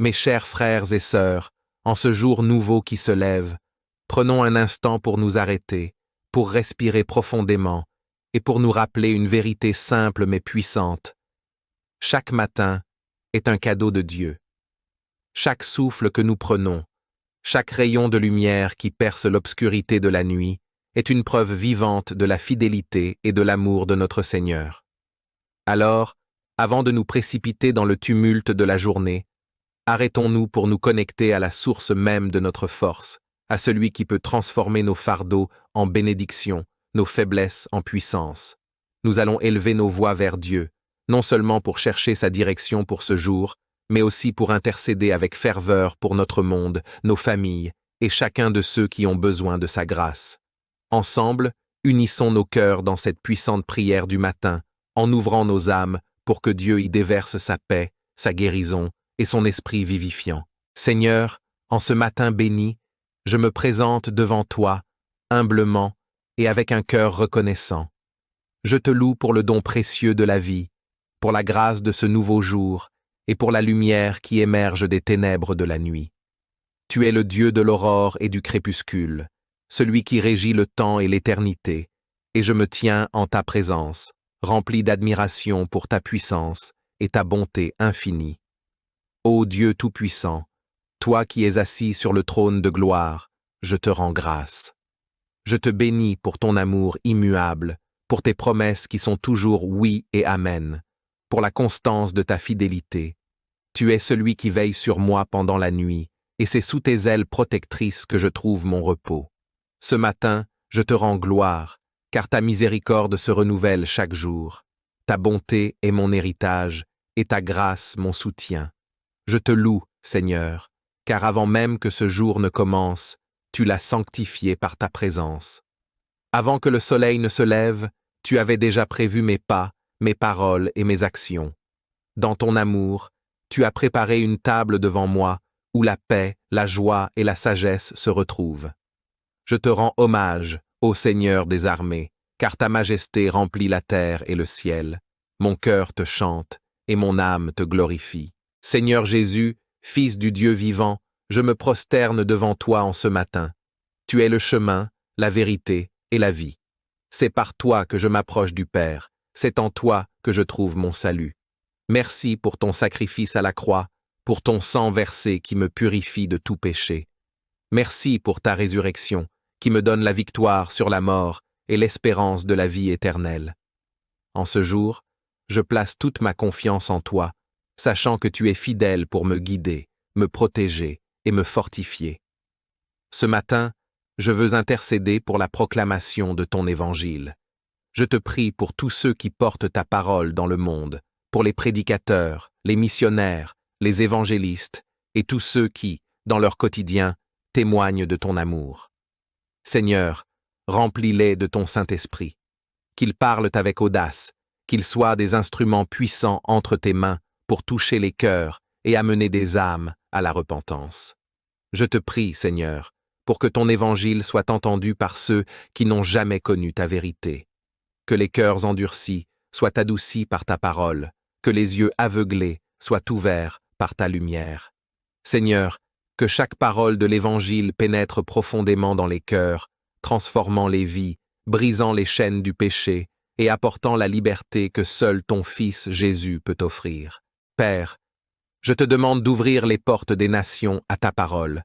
Mes chers frères et sœurs, en ce jour nouveau qui se lève, prenons un instant pour nous arrêter, pour respirer profondément et pour nous rappeler une vérité simple mais puissante. Chaque matin est un cadeau de Dieu. Chaque souffle que nous prenons, chaque rayon de lumière qui perce l'obscurité de la nuit est une preuve vivante de la fidélité et de l'amour de notre Seigneur. Alors, avant de nous précipiter dans le tumulte de la journée, arrêtons-nous pour nous connecter à la source même de notre force, à celui qui peut transformer nos fardeaux en bénédictions, nos faiblesses en puissance. Nous allons élever nos voix vers Dieu, non seulement pour chercher sa direction pour ce jour, mais aussi pour intercéder avec ferveur pour notre monde, nos familles et chacun de ceux qui ont besoin de sa grâce. Ensemble, unissons nos cœurs dans cette puissante prière du matin, en ouvrant nos âmes pour que Dieu y déverse sa paix, sa guérison et son esprit vivifiant. Seigneur, en ce matin béni, je me présente devant toi, humblement et avec un cœur reconnaissant. Je te loue pour le don précieux de la vie, pour la grâce de ce nouveau jour et pour la lumière qui émerge des ténèbres de la nuit. Tu es le Dieu de l'aurore et du crépuscule, celui qui régit le temps et l'éternité, et je me tiens en ta présence, rempli d'admiration pour ta puissance et ta bonté infinie. Ô Dieu Tout-Puissant, toi qui es assis sur le trône de gloire, je te rends grâce. Je te bénis pour ton amour immuable, pour tes promesses qui sont toujours oui et amen, pour la constance de ta fidélité. Tu es celui qui veille sur moi pendant la nuit, et c'est sous tes ailes protectrices que je trouve mon repos. Ce matin, je te rends gloire, car ta miséricorde se renouvelle chaque jour. Ta bonté est mon héritage, et ta grâce mon soutien. Je te loue, Seigneur, car avant même que ce jour ne commence, tu l'as sanctifié par ta présence. Avant que le soleil ne se lève, tu avais déjà prévu mes pas, mes paroles et mes actions. Dans ton amour, tu as préparé une table devant moi, où la paix, la joie et la sagesse se retrouvent. Je te rends hommage, ô Seigneur des armées, car ta majesté remplit la terre et le ciel. Mon cœur te chante, et mon âme te glorifie. Seigneur Jésus, Fils du Dieu vivant, je me prosterne devant toi en ce matin. Tu es le chemin, la vérité et la vie. C'est par toi que je m'approche du Père, c'est en toi que je trouve mon salut. Merci pour ton sacrifice à la croix, pour ton sang versé qui me purifie de tout péché. Merci pour ta résurrection, qui me donne la victoire sur la mort et l'espérance de la vie éternelle. En ce jour, je place toute ma confiance en toi, sachant que tu es fidèle pour me guider, me protéger et me fortifier. Ce matin, je veux intercéder pour la proclamation de ton évangile. Je te prie pour tous ceux qui portent ta parole dans le monde, pour les prédicateurs, les missionnaires, les évangélistes et tous ceux qui, dans leur quotidien, témoignent de ton amour. Seigneur, remplis-les de ton Saint-Esprit, qu'ils parlent avec audace, qu'ils soient des instruments puissants entre tes mains pour toucher les cœurs et amener des âmes à la repentance. Je te prie, Seigneur, pour que ton évangile soit entendu par ceux qui n'ont jamais connu ta vérité. Que les cœurs endurcis soient adoucis par ta parole, que les yeux aveuglés soient ouverts par ta lumière. Seigneur, que chaque parole de l'Évangile pénètre profondément dans les cœurs, transformant les vies, brisant les chaînes du péché et apportant la liberté que seul ton Fils Jésus peut offrir. Père, je te demande d'ouvrir les portes des nations à ta parole.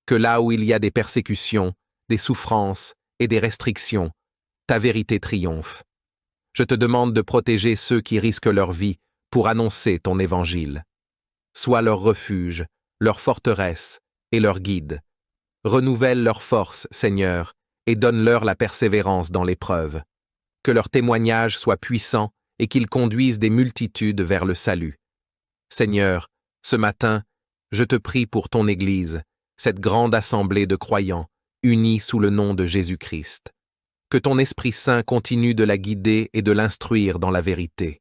Que là où il y a des persécutions, des souffrances et des restrictions, ta vérité triomphe. Je te demande de protéger ceux qui risquent leur vie pour annoncer ton évangile. Sois leur refuge, leur forteresse et leur guide. Renouvelle leur force, Seigneur, et donne-leur la persévérance dans l'épreuve. Que leur témoignage soit puissant et qu'ils conduisent des multitudes vers le salut. Seigneur, ce matin, je te prie pour ton Église, cette grande assemblée de croyants, unis sous le nom de Jésus-Christ. Que ton Esprit Saint continue de la guider et de l'instruire dans la vérité.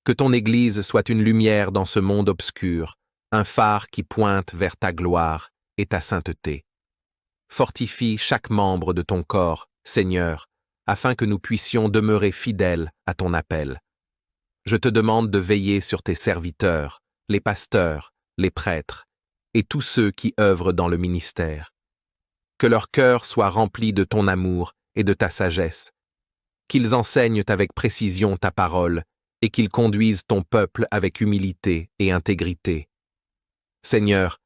Que ton Église soit une lumière dans ce monde obscur, un phare qui pointe vers ta gloire et ta sainteté. Fortifie chaque membre de ton corps, Seigneur, afin que nous puissions demeurer fidèles à ton appel. Je te demande de veiller sur tes serviteurs, les pasteurs, les prêtres, et tous ceux qui œuvrent dans le ministère. Que leur cœur soit rempli de ton amour et de ta sagesse, qu'ils enseignent avec précision ta parole et qu'ils conduisent ton peuple avec humilité et intégrité. Seigneur,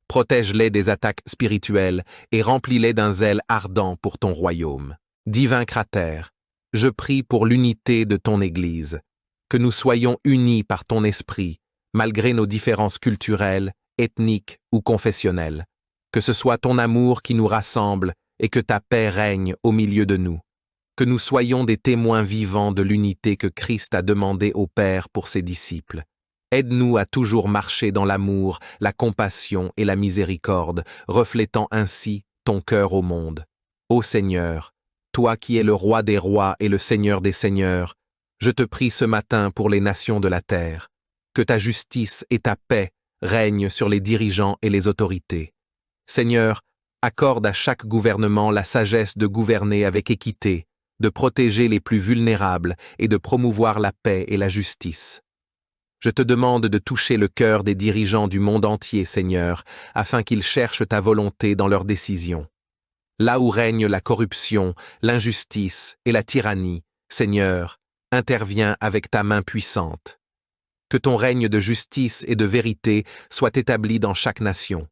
protège-les des attaques spirituelles et remplis-les d'un zèle ardent pour ton royaume. Divin Cratère, je prie pour l'unité de ton Église, que nous soyons unis par ton esprit, malgré nos différences culturelles, ethniques ou confessionnelles. Que ce soit ton amour qui nous rassemble et que ta paix règne au milieu de nous. Que nous soyons des témoins vivants de l'unité que Christ a demandé au Père pour ses disciples. Aide-nous à toujours marcher dans l'amour, la compassion et la miséricorde, reflétant ainsi ton cœur au monde. Ô Seigneur, toi qui es le roi des rois et le Seigneur des seigneurs, je te prie ce matin pour les nations de la terre. Que ta justice et ta paix règnent sur les dirigeants et les autorités. Seigneur, accorde à chaque gouvernement la sagesse de gouverner avec équité, de protéger les plus vulnérables et de promouvoir la paix et la justice. Je te demande de toucher le cœur des dirigeants du monde entier, Seigneur, afin qu'ils cherchent ta volonté dans leurs décisions. Là où règne la corruption, l'injustice et la tyrannie, Seigneur, interviens avec ta main puissante. Que ton règne de justice et de vérité soit établi dans chaque nation.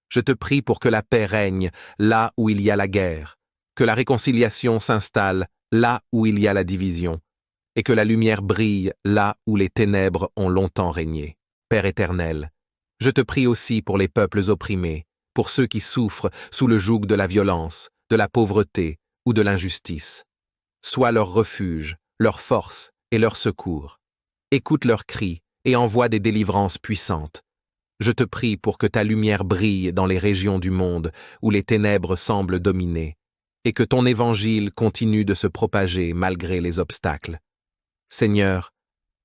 Je te prie pour que la paix règne là où il y a la guerre, que la réconciliation s'installe là où il y a la division, et que la lumière brille là où les ténèbres ont longtemps régné. Père éternel, je te prie aussi pour les peuples opprimés, pour ceux qui souffrent sous le joug de la violence, de la pauvreté ou de l'injustice. Sois leur refuge, leur force et leur secours. Écoute leurs cris et envoie des délivrances puissantes. Je te prie pour que ta lumière brille dans les régions du monde où les ténèbres semblent dominer, et que ton évangile continue de se propager malgré les obstacles. Seigneur,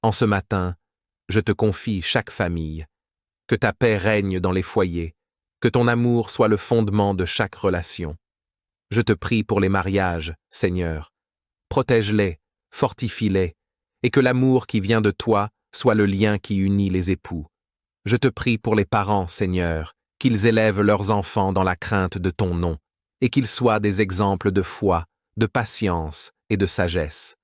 en ce matin, je te confie chaque famille. Que ta paix règne dans les foyers, que ton amour soit le fondement de chaque relation. Je te prie pour les mariages, Seigneur. Protège-les, fortifie-les, et que l'amour qui vient de toi soit le lien qui unit les époux. Je te prie pour les parents, Seigneur, qu'ils élèvent leurs enfants dans la crainte de ton nom, et qu'ils soient des exemples de foi, de patience et de sagesse.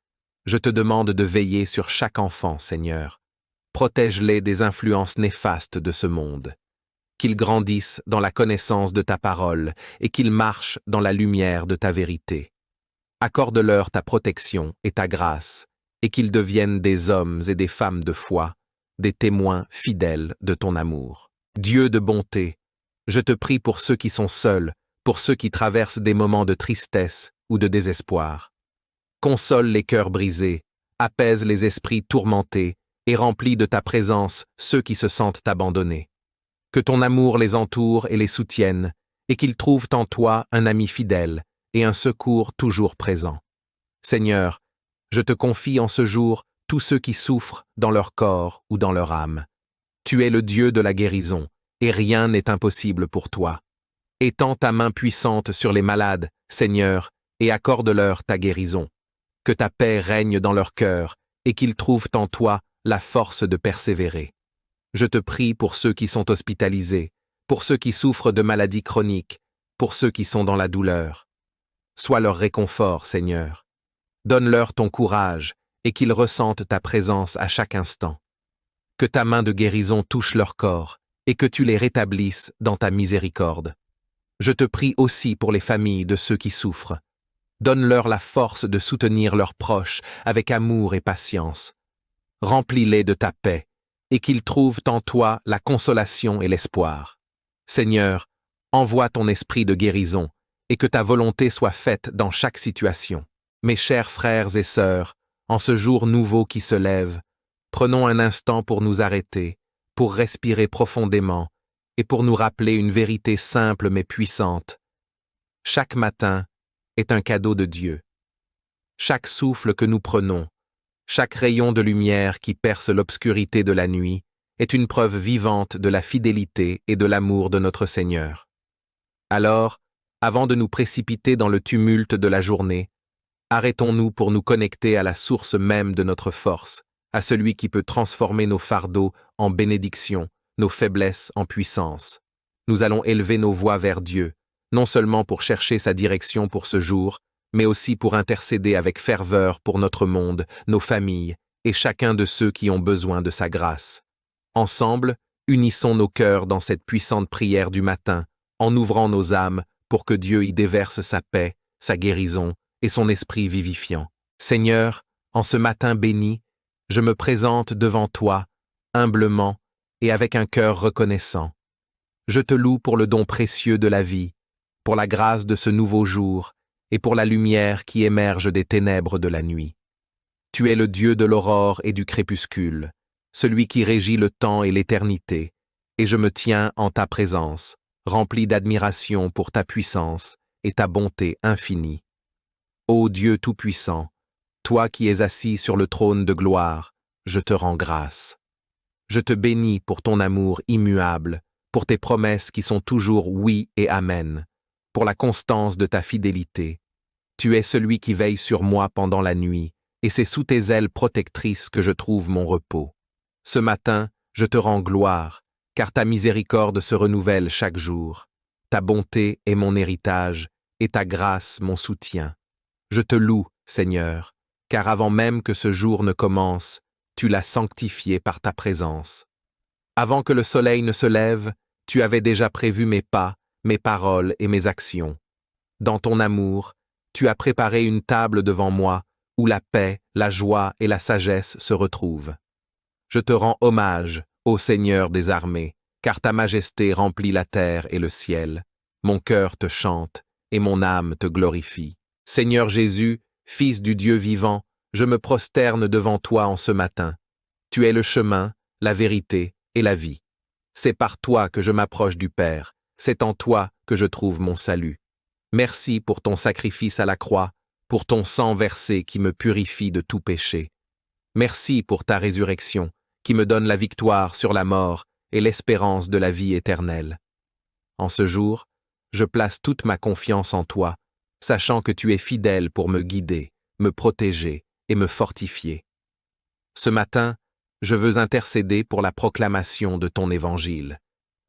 Je te demande de veiller sur chaque enfant, Seigneur. Protège-les des influences néfastes de ce monde. Qu'ils grandissent dans la connaissance de ta parole et qu'ils marchent dans la lumière de ta vérité. Accorde-leur ta protection et ta grâce, et qu'ils deviennent des hommes et des femmes de foi, des témoins fidèles de ton amour. Dieu de bonté, je te prie pour ceux qui sont seuls, pour ceux qui traversent des moments de tristesse ou de désespoir. Console les cœurs brisés, apaise les esprits tourmentés et remplis de ta présence ceux qui se sentent abandonnés. Que ton amour les entoure et les soutienne, et qu'ils trouvent en toi un ami fidèle et un secours toujours présent. Seigneur, je te confie en ce jour tous ceux qui souffrent dans leur corps ou dans leur âme. Tu es le Dieu de la guérison, et rien n'est impossible pour toi. Étends ta main puissante sur les malades, Seigneur, et accorde-leur ta guérison. Que ta paix règne dans leur cœur, et qu'ils trouvent en toi la force de persévérer. Je te prie pour ceux qui sont hospitalisés, pour ceux qui souffrent de maladies chroniques, pour ceux qui sont dans la douleur. Sois leur réconfort, Seigneur. Donne-leur ton courage, et qu'ils ressentent ta présence à chaque instant. Que ta main de guérison touche leur corps, et que tu les rétablisses dans ta miséricorde. Je te prie aussi pour les familles de ceux qui souffrent. Donne-leur la force de soutenir leurs proches avec amour et patience. Remplis-les de ta paix, et qu'ils trouvent en toi la consolation et l'espoir. Seigneur, envoie ton esprit de guérison, et que ta volonté soit faite dans chaque situation. Mes chers frères et sœurs, en ce jour nouveau qui se lève, prenons un instant pour nous arrêter, pour respirer profondément, et pour nous rappeler une vérité simple mais puissante. Chaque matin est un cadeau de Dieu. Chaque souffle que nous prenons, chaque rayon de lumière qui perce l'obscurité de la nuit est une preuve vivante de la fidélité et de l'amour de notre Seigneur. Alors, avant de nous précipiter dans le tumulte de la journée, arrêtons-nous pour nous connecter à la source même de notre force, à celui qui peut transformer nos fardeaux en bénédictions, nos faiblesses en puissance. Nous allons élever nos voix vers Dieu, non seulement pour chercher sa direction pour ce jour, mais aussi pour intercéder avec ferveur pour notre monde, nos familles et chacun de ceux qui ont besoin de sa grâce. Ensemble, unissons nos cœurs dans cette puissante prière du matin, en ouvrant nos âmes pour que Dieu y déverse sa paix, sa guérison et son esprit vivifiant. Seigneur, en ce matin béni, je me présente devant toi, humblement et avec un cœur reconnaissant. Je te loue pour le don précieux de la vie, pour la grâce de ce nouveau jour et pour la lumière qui émerge des ténèbres de la nuit. Tu es le Dieu de l'aurore et du crépuscule, celui qui régit le temps et l'éternité, et je me tiens en ta présence, rempli d'admiration pour ta puissance et ta bonté infinie. Ô Dieu Tout-Puissant, toi qui es assis sur le trône de gloire, je te rends grâce. Je te bénis pour ton amour immuable, pour tes promesses qui sont toujours oui et amen, pour la constance de ta fidélité. Tu es celui qui veille sur moi pendant la nuit, et c'est sous tes ailes protectrices que je trouve mon repos. Ce matin, je te rends gloire, car ta miséricorde se renouvelle chaque jour. Ta bonté est mon héritage, et ta grâce mon soutien. Je te loue, Seigneur, car avant même que ce jour ne commence, tu l'as sanctifié par ta présence. Avant que le soleil ne se lève, tu avais déjà prévu mes pas, mes paroles et mes actions. Dans ton amour, tu as préparé une table devant moi, où la paix, la joie et la sagesse se retrouvent. Je te rends hommage, ô Seigneur des armées, car ta majesté remplit la terre et le ciel. Mon cœur te chante, et mon âme te glorifie. Seigneur Jésus, Fils du Dieu vivant, je me prosterne devant toi en ce matin. Tu es le chemin, la vérité et la vie. C'est par toi que je m'approche du Père, c'est en toi que je trouve mon salut. Merci pour ton sacrifice à la croix, pour ton sang versé qui me purifie de tout péché. Merci pour ta résurrection, qui me donne la victoire sur la mort et l'espérance de la vie éternelle. En ce jour, je place toute ma confiance en toi, sachant que tu es fidèle pour me guider, me protéger et me fortifier. Ce matin, je veux intercéder pour la proclamation de ton évangile.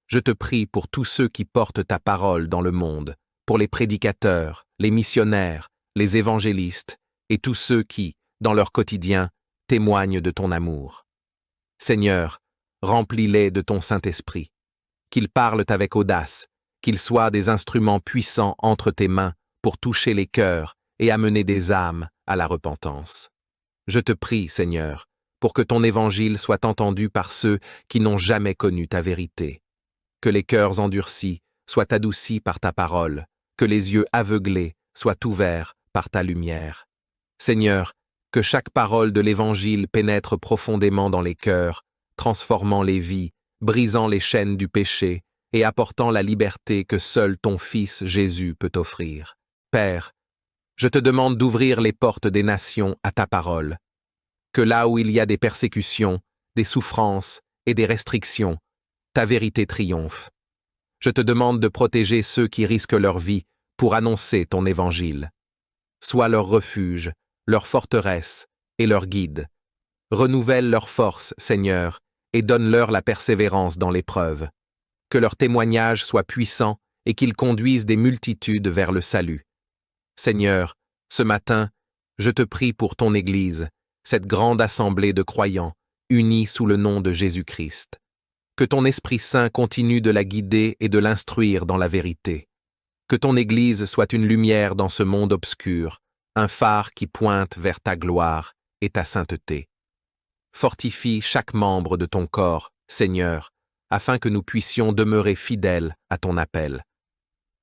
Je te prie pour tous ceux qui portent ta parole dans le monde, pour les prédicateurs, les missionnaires, les évangélistes et tous ceux qui, dans leur quotidien, témoignent de ton amour. Seigneur, remplis-les de ton Saint-Esprit. Qu'ils parlent avec audace, qu'ils soient des instruments puissants entre tes mains pour toucher les cœurs et amener des âmes à la repentance. Je te prie, Seigneur, pour que ton évangile soit entendu par ceux qui n'ont jamais connu ta vérité. Que les cœurs endurcis soient adoucis par ta parole, que les yeux aveuglés soient ouverts par ta lumière. Seigneur, que chaque parole de l'évangile pénètre profondément dans les cœurs, transformant les vies, brisant les chaînes du péché et apportant la liberté que seul ton Fils Jésus peut offrir. Père, je te demande d'ouvrir les portes des nations à ta parole. Que là où il y a des persécutions, des souffrances et des restrictions, ta vérité triomphe. Je te demande de protéger ceux qui risquent leur vie pour annoncer ton évangile. Sois leur refuge, leur forteresse et leur guide. Renouvelle leur force, Seigneur, et donne-leur la persévérance dans l'épreuve. Que leur témoignage soit puissant et qu'ils conduisent des multitudes vers le salut. Seigneur, ce matin, je te prie pour ton Église, cette grande assemblée de croyants, unis sous le nom de Jésus-Christ. Que ton Esprit Saint continue de la guider et de l'instruire dans la vérité. Que ton Église soit une lumière dans ce monde obscur, un phare qui pointe vers ta gloire et ta sainteté. Fortifie chaque membre de ton corps, Seigneur, afin que nous puissions demeurer fidèles à ton appel.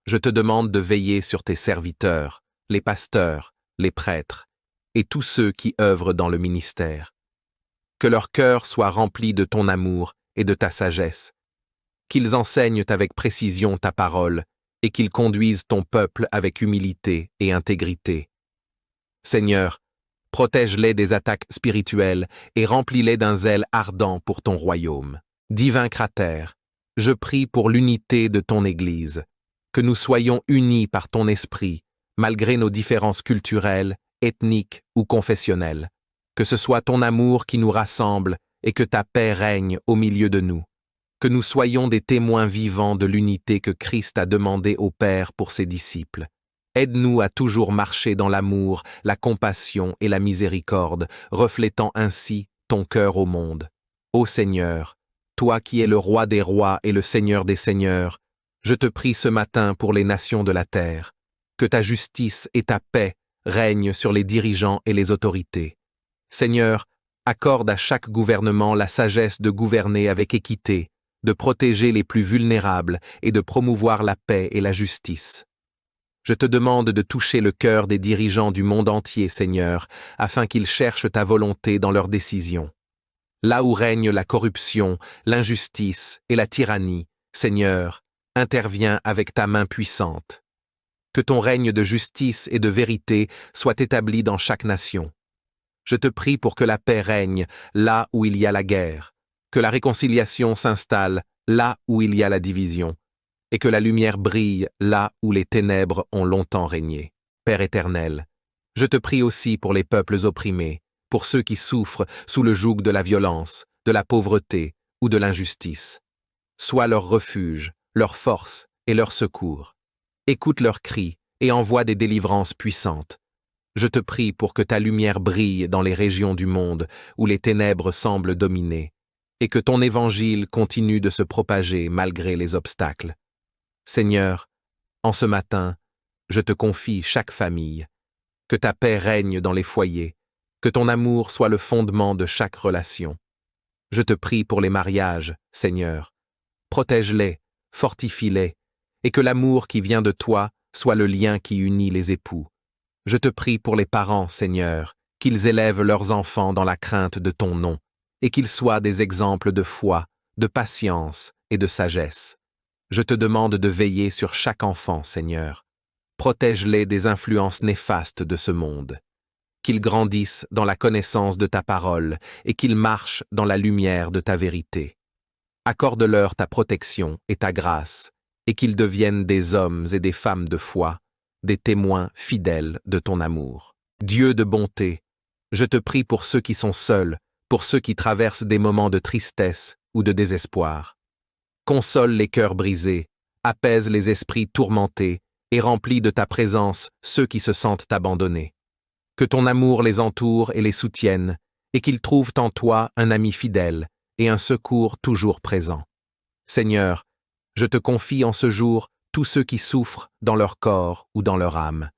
Je te demande de veiller sur tes serviteurs, les pasteurs, les prêtres, et tous ceux qui œuvrent dans le ministère. Que leur cœur soit rempli de ton amour et de ta sagesse, qu'ils enseignent avec précision ta parole et qu'ils conduisent ton peuple avec humilité et intégrité. Seigneur, protège-les des attaques spirituelles et remplis-les d'un zèle ardent pour ton royaume. Divin Cratère, je prie pour l'unité de ton Église, que nous soyons unis par ton esprit, malgré nos différences culturelles, ethniques ou confessionnelles. Que ce soit ton amour qui nous rassemble et que ta paix règne au milieu de nous. que nous soyons des témoins vivants de l'unité que Christ a demandé au Père pour ses disciples. Aide-nous à toujours marcher dans l'amour, la compassion et la miséricorde, reflétant ainsi ton cœur au monde. Ô Seigneur, toi qui es le roi des rois et le Seigneur des seigneurs, je te prie ce matin pour les nations de la terre, que ta justice et ta paix règnent sur les dirigeants et les autorités. Seigneur, accorde à chaque gouvernement la sagesse de gouverner avec équité, de protéger les plus vulnérables et de promouvoir la paix et la justice. Je te demande de toucher le cœur des dirigeants du monde entier, Seigneur, afin qu'ils cherchent ta volonté dans leurs décisions. Là où règne la corruption, l'injustice et la tyrannie, Seigneur, interviens avec ta main puissante. Que ton règne de justice et de vérité soit établi dans chaque nation. Je te prie pour que la paix règne là où il y a la guerre, que la réconciliation s'installe là où il y a la division, et que la lumière brille là où les ténèbres ont longtemps régné. Père éternel, je te prie aussi pour les peuples opprimés, pour ceux qui souffrent sous le joug de la violence, de la pauvreté ou de l'injustice. Sois leur refuge, leur force et leur secours. Écoute leurs cris et envoie des délivrances puissantes. Je te prie pour que ta lumière brille dans les régions du monde où les ténèbres semblent dominer, et que ton évangile continue de se propager malgré les obstacles. Seigneur, en ce matin, je te confie chaque famille. Que ta paix règne dans les foyers, que ton amour soit le fondement de chaque relation. Je te prie pour les mariages, Seigneur. Protège-les, fortifie-les, et que l'amour qui vient de toi soit le lien qui unit les époux. Je te prie pour les parents, Seigneur, qu'ils élèvent leurs enfants dans la crainte de ton nom, et qu'ils soient des exemples de foi, de patience et de sagesse. Je te demande de veiller sur chaque enfant, Seigneur. Protège-les des influences néfastes de ce monde. Qu'ils grandissent dans la connaissance de ta parole et qu'ils marchent dans la lumière de ta vérité. Accorde-leur ta protection et ta grâce, et qu'ils deviennent des hommes et des femmes de foi, des témoins fidèles de ton amour. Dieu de bonté, je te prie pour ceux qui sont seuls, pour ceux qui traversent des moments de tristesse ou de désespoir. Console les cœurs brisés, apaise les esprits tourmentés et remplis de ta présence ceux qui se sentent abandonnés. Que ton amour les entoure et les soutienne, et qu'ils trouvent en toi un ami fidèle et un secours toujours présent. Seigneur, je te confie en ce jour tous ceux qui souffrent dans leur corps ou dans leur âme.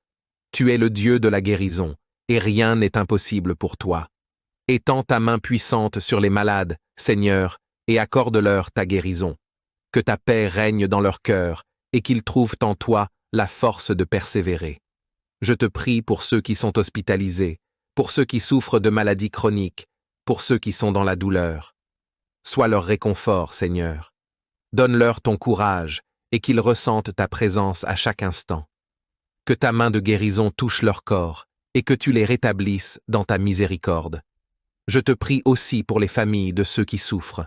Tu es le Dieu de la guérison, et rien n'est impossible pour toi. Étends ta main puissante sur les malades, Seigneur, et accorde-leur ta guérison. Que ta paix règne dans leur cœur, et qu'ils trouvent en toi la force de persévérer. Je te prie pour ceux qui sont hospitalisés, pour ceux qui souffrent de maladies chroniques, pour ceux qui sont dans la douleur. Sois leur réconfort, Seigneur. Donne-leur ton courage, et qu'ils ressentent ta présence à chaque instant. Que ta main de guérison touche leur corps, et que tu les rétablisses dans ta miséricorde. Je te prie aussi pour les familles de ceux qui souffrent.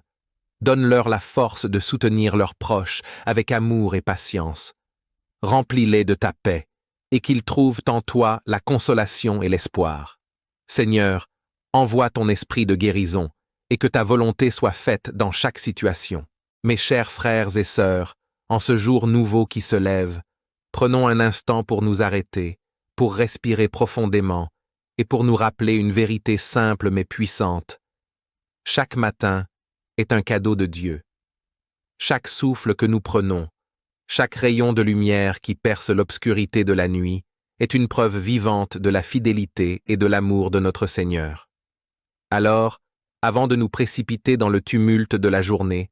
Donne-leur la force de soutenir leurs proches avec amour et patience. Remplis-les de ta paix, et qu'ils trouvent en toi la consolation et l'espoir. Seigneur, envoie ton esprit de guérison, et que ta volonté soit faite dans chaque situation. Mes chers frères et sœurs, en ce jour nouveau qui se lève, prenons un instant pour nous arrêter, pour respirer profondément, et pour nous rappeler une vérité simple mais puissante. Chaque matin est un cadeau de Dieu. Chaque souffle que nous prenons, chaque rayon de lumière qui perce l'obscurité de la nuit, est une preuve vivante de la fidélité et de l'amour de notre Seigneur. Alors, avant de nous précipiter dans le tumulte de la journée,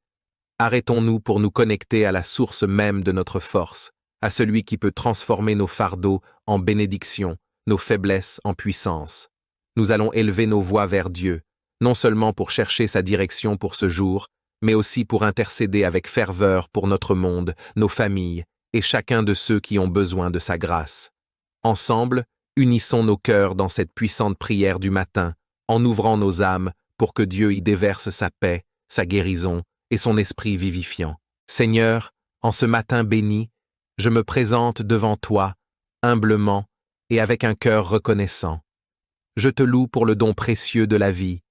arrêtons-nous pour nous connecter à la source même de notre force, à celui qui peut transformer nos fardeaux en bénédictions, nos faiblesses en puissance. Nous allons élever nos voix vers Dieu, non seulement pour chercher sa direction pour ce jour, mais aussi pour intercéder avec ferveur pour notre monde, nos familles et chacun de ceux qui ont besoin de sa grâce. Ensemble, unissons nos cœurs dans cette puissante prière du matin, en ouvrant nos âmes pour que Dieu y déverse sa paix, sa guérison et son esprit vivifiant. Seigneur, en ce matin béni, je me présente devant toi, humblement et avec un cœur reconnaissant. Je te loue pour le don précieux de la vie,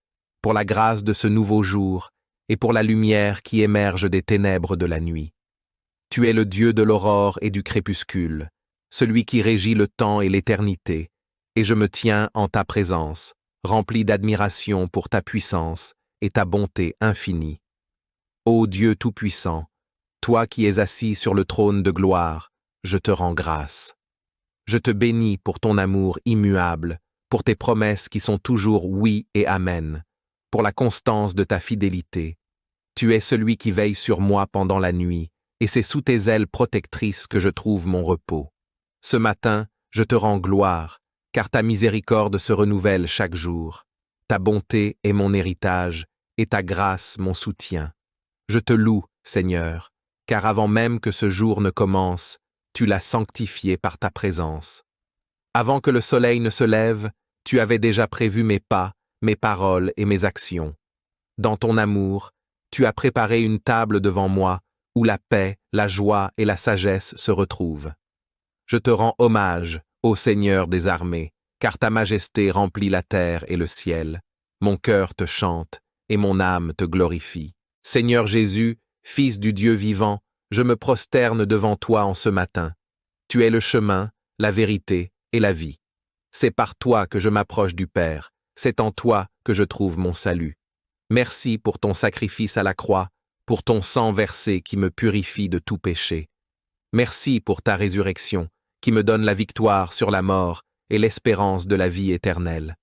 pour la grâce de ce nouveau jour, et pour la lumière qui émerge des ténèbres de la nuit. Tu es le Dieu de l'aurore et du crépuscule, celui qui régit le temps et l'éternité, et je me tiens en ta présence, rempli d'admiration pour ta puissance et ta bonté infinie. Ô Dieu Tout-Puissant, toi qui es assis sur le trône de gloire, je te rends grâce. Je te bénis pour ton amour immuable, pour tes promesses qui sont toujours oui et amen, pour la constance de ta fidélité. Tu es celui qui veille sur moi pendant la nuit, et c'est sous tes ailes protectrices que je trouve mon repos. Ce matin, je te rends gloire, car ta miséricorde se renouvelle chaque jour. Ta bonté est mon héritage, et ta grâce mon soutien. Je te loue, Seigneur, car avant même que ce jour ne commence, tu l'as sanctifié par ta présence. Avant que le soleil ne se lève, tu avais déjà prévu mes pas, mes paroles et mes actions. Dans ton amour, tu as préparé une table devant moi, où la paix, la joie et la sagesse se retrouvent. Je te rends hommage, ô Seigneur des armées, car ta majesté remplit la terre et le ciel. Mon cœur te chante, et mon âme te glorifie. Seigneur Jésus, Fils du Dieu vivant, je me prosterne devant toi en ce matin. Tu es le chemin, la vérité et la vie. C'est par toi que je m'approche du Père, c'est en toi que je trouve mon salut. Merci pour ton sacrifice à la croix, pour ton sang versé qui me purifie de tout péché. Merci pour ta résurrection, qui me donne la victoire sur la mort et l'espérance de la vie éternelle.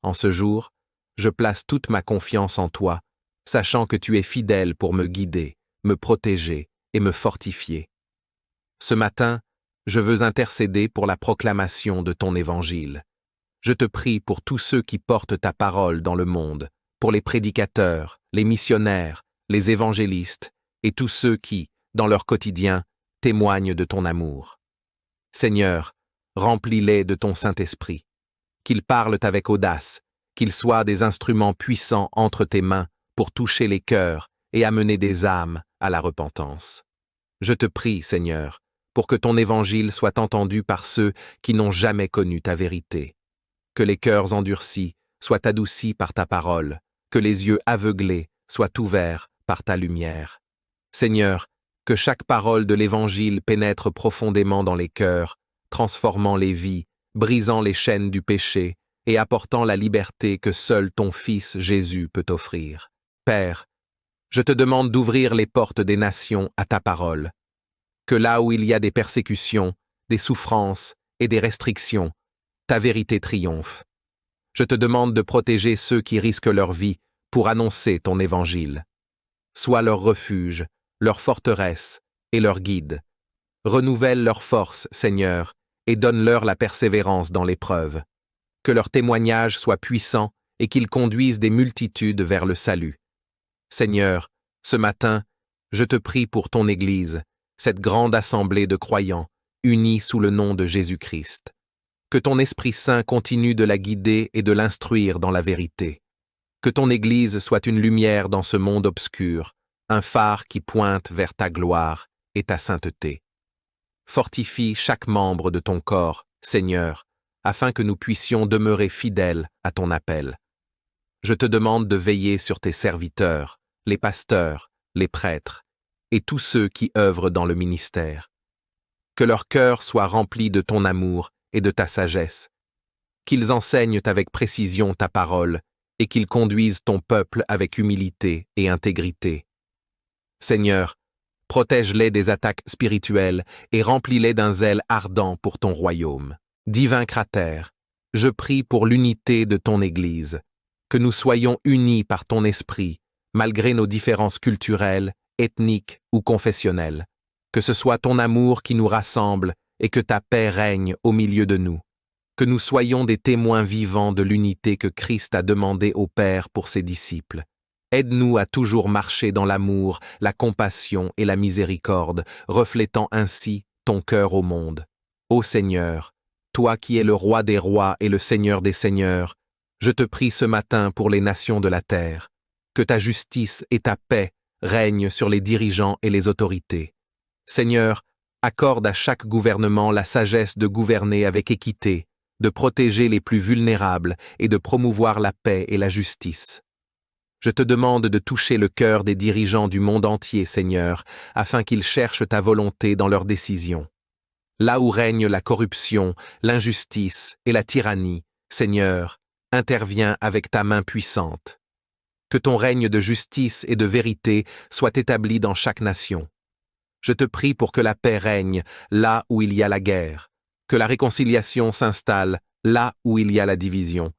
En ce jour, je place toute ma confiance en toi, sachant que tu es fidèle pour me guider, me protéger et me fortifier. Ce matin, je veux intercéder pour la proclamation de ton évangile. Je te prie pour tous ceux qui portent ta parole dans le monde, pour les prédicateurs, les missionnaires, les évangélistes et tous ceux qui, dans leur quotidien, témoignent de ton amour. Seigneur, remplis-les de ton Saint-Esprit, qu'ils parlent avec audace, qu'ils soient des instruments puissants entre tes mains pour toucher les cœurs et amener des âmes à la repentance. Je te prie, Seigneur, pour que ton évangile soit entendu par ceux qui n'ont jamais connu ta vérité. Que les cœurs endurcis soient adoucis par ta parole, que les yeux aveuglés soient ouverts par ta lumière. Seigneur, que chaque parole de l'Évangile pénètre profondément dans les cœurs, transformant les vies, brisant les chaînes du péché et apportant la liberté que seul ton Fils Jésus peut offrir. Père, je te demande d'ouvrir les portes des nations à ta parole. Que là où il y a des persécutions, des souffrances et des restrictions, ta vérité triomphe. Je te demande de protéger ceux qui risquent leur vie pour annoncer ton évangile. Sois leur refuge, leur forteresse et leur guide. Renouvelle leur force, Seigneur, et donne-leur la persévérance dans l'épreuve. Que leur témoignage soit puissant et qu'ils conduisent des multitudes vers le salut. Seigneur, ce matin, je te prie pour ton Église, cette grande assemblée de croyants, unis sous le nom de Jésus-Christ. Que ton Esprit Saint continue de la guider et de l'instruire dans la vérité. Que ton Église soit une lumière dans ce monde obscur, un phare qui pointe vers ta gloire et ta sainteté. Fortifie chaque membre de ton corps, Seigneur, afin que nous puissions demeurer fidèles à ton appel. Je te demande de veiller sur tes serviteurs, les pasteurs, les prêtres, et tous ceux qui œuvrent dans le ministère. Que leur cœur soit rempli de ton amour et de ta sagesse, qu'ils enseignent avec précision ta parole et qu'ils conduisent ton peuple avec humilité et intégrité. Seigneur, protège-les des attaques spirituelles et remplis-les d'un zèle ardent pour ton royaume. Divin Cratère, je prie pour l'unité de ton Église, que nous soyons unis par ton esprit, malgré nos différences culturelles, ethniques ou confessionnelles. Que ce soit ton amour qui nous rassemble et que ta paix règne au milieu de nous. Que nous soyons des témoins vivants de l'unité que Christ a demandé au Père pour ses disciples. Aide-nous à toujours marcher dans l'amour, la compassion et la miséricorde, reflétant ainsi ton cœur au monde. Ô Seigneur, toi qui es le Roi des rois et le Seigneur des seigneurs, je te prie ce matin pour les nations de la terre. Que ta justice et ta paix règnent sur les dirigeants et les autorités. Seigneur, accorde à chaque gouvernement la sagesse de gouverner avec équité, de protéger les plus vulnérables et de promouvoir la paix et la justice. Je te demande de toucher le cœur des dirigeants du monde entier, Seigneur, afin qu'ils cherchent ta volonté dans leurs décisions. Là où règne la corruption, l'injustice et la tyrannie, Seigneur, interviens avec ta main puissante. Que ton règne de justice et de vérité soit établi dans chaque nation. Je te prie pour que la paix règne là où il y a la guerre, que la réconciliation s'installe là où il y a la division,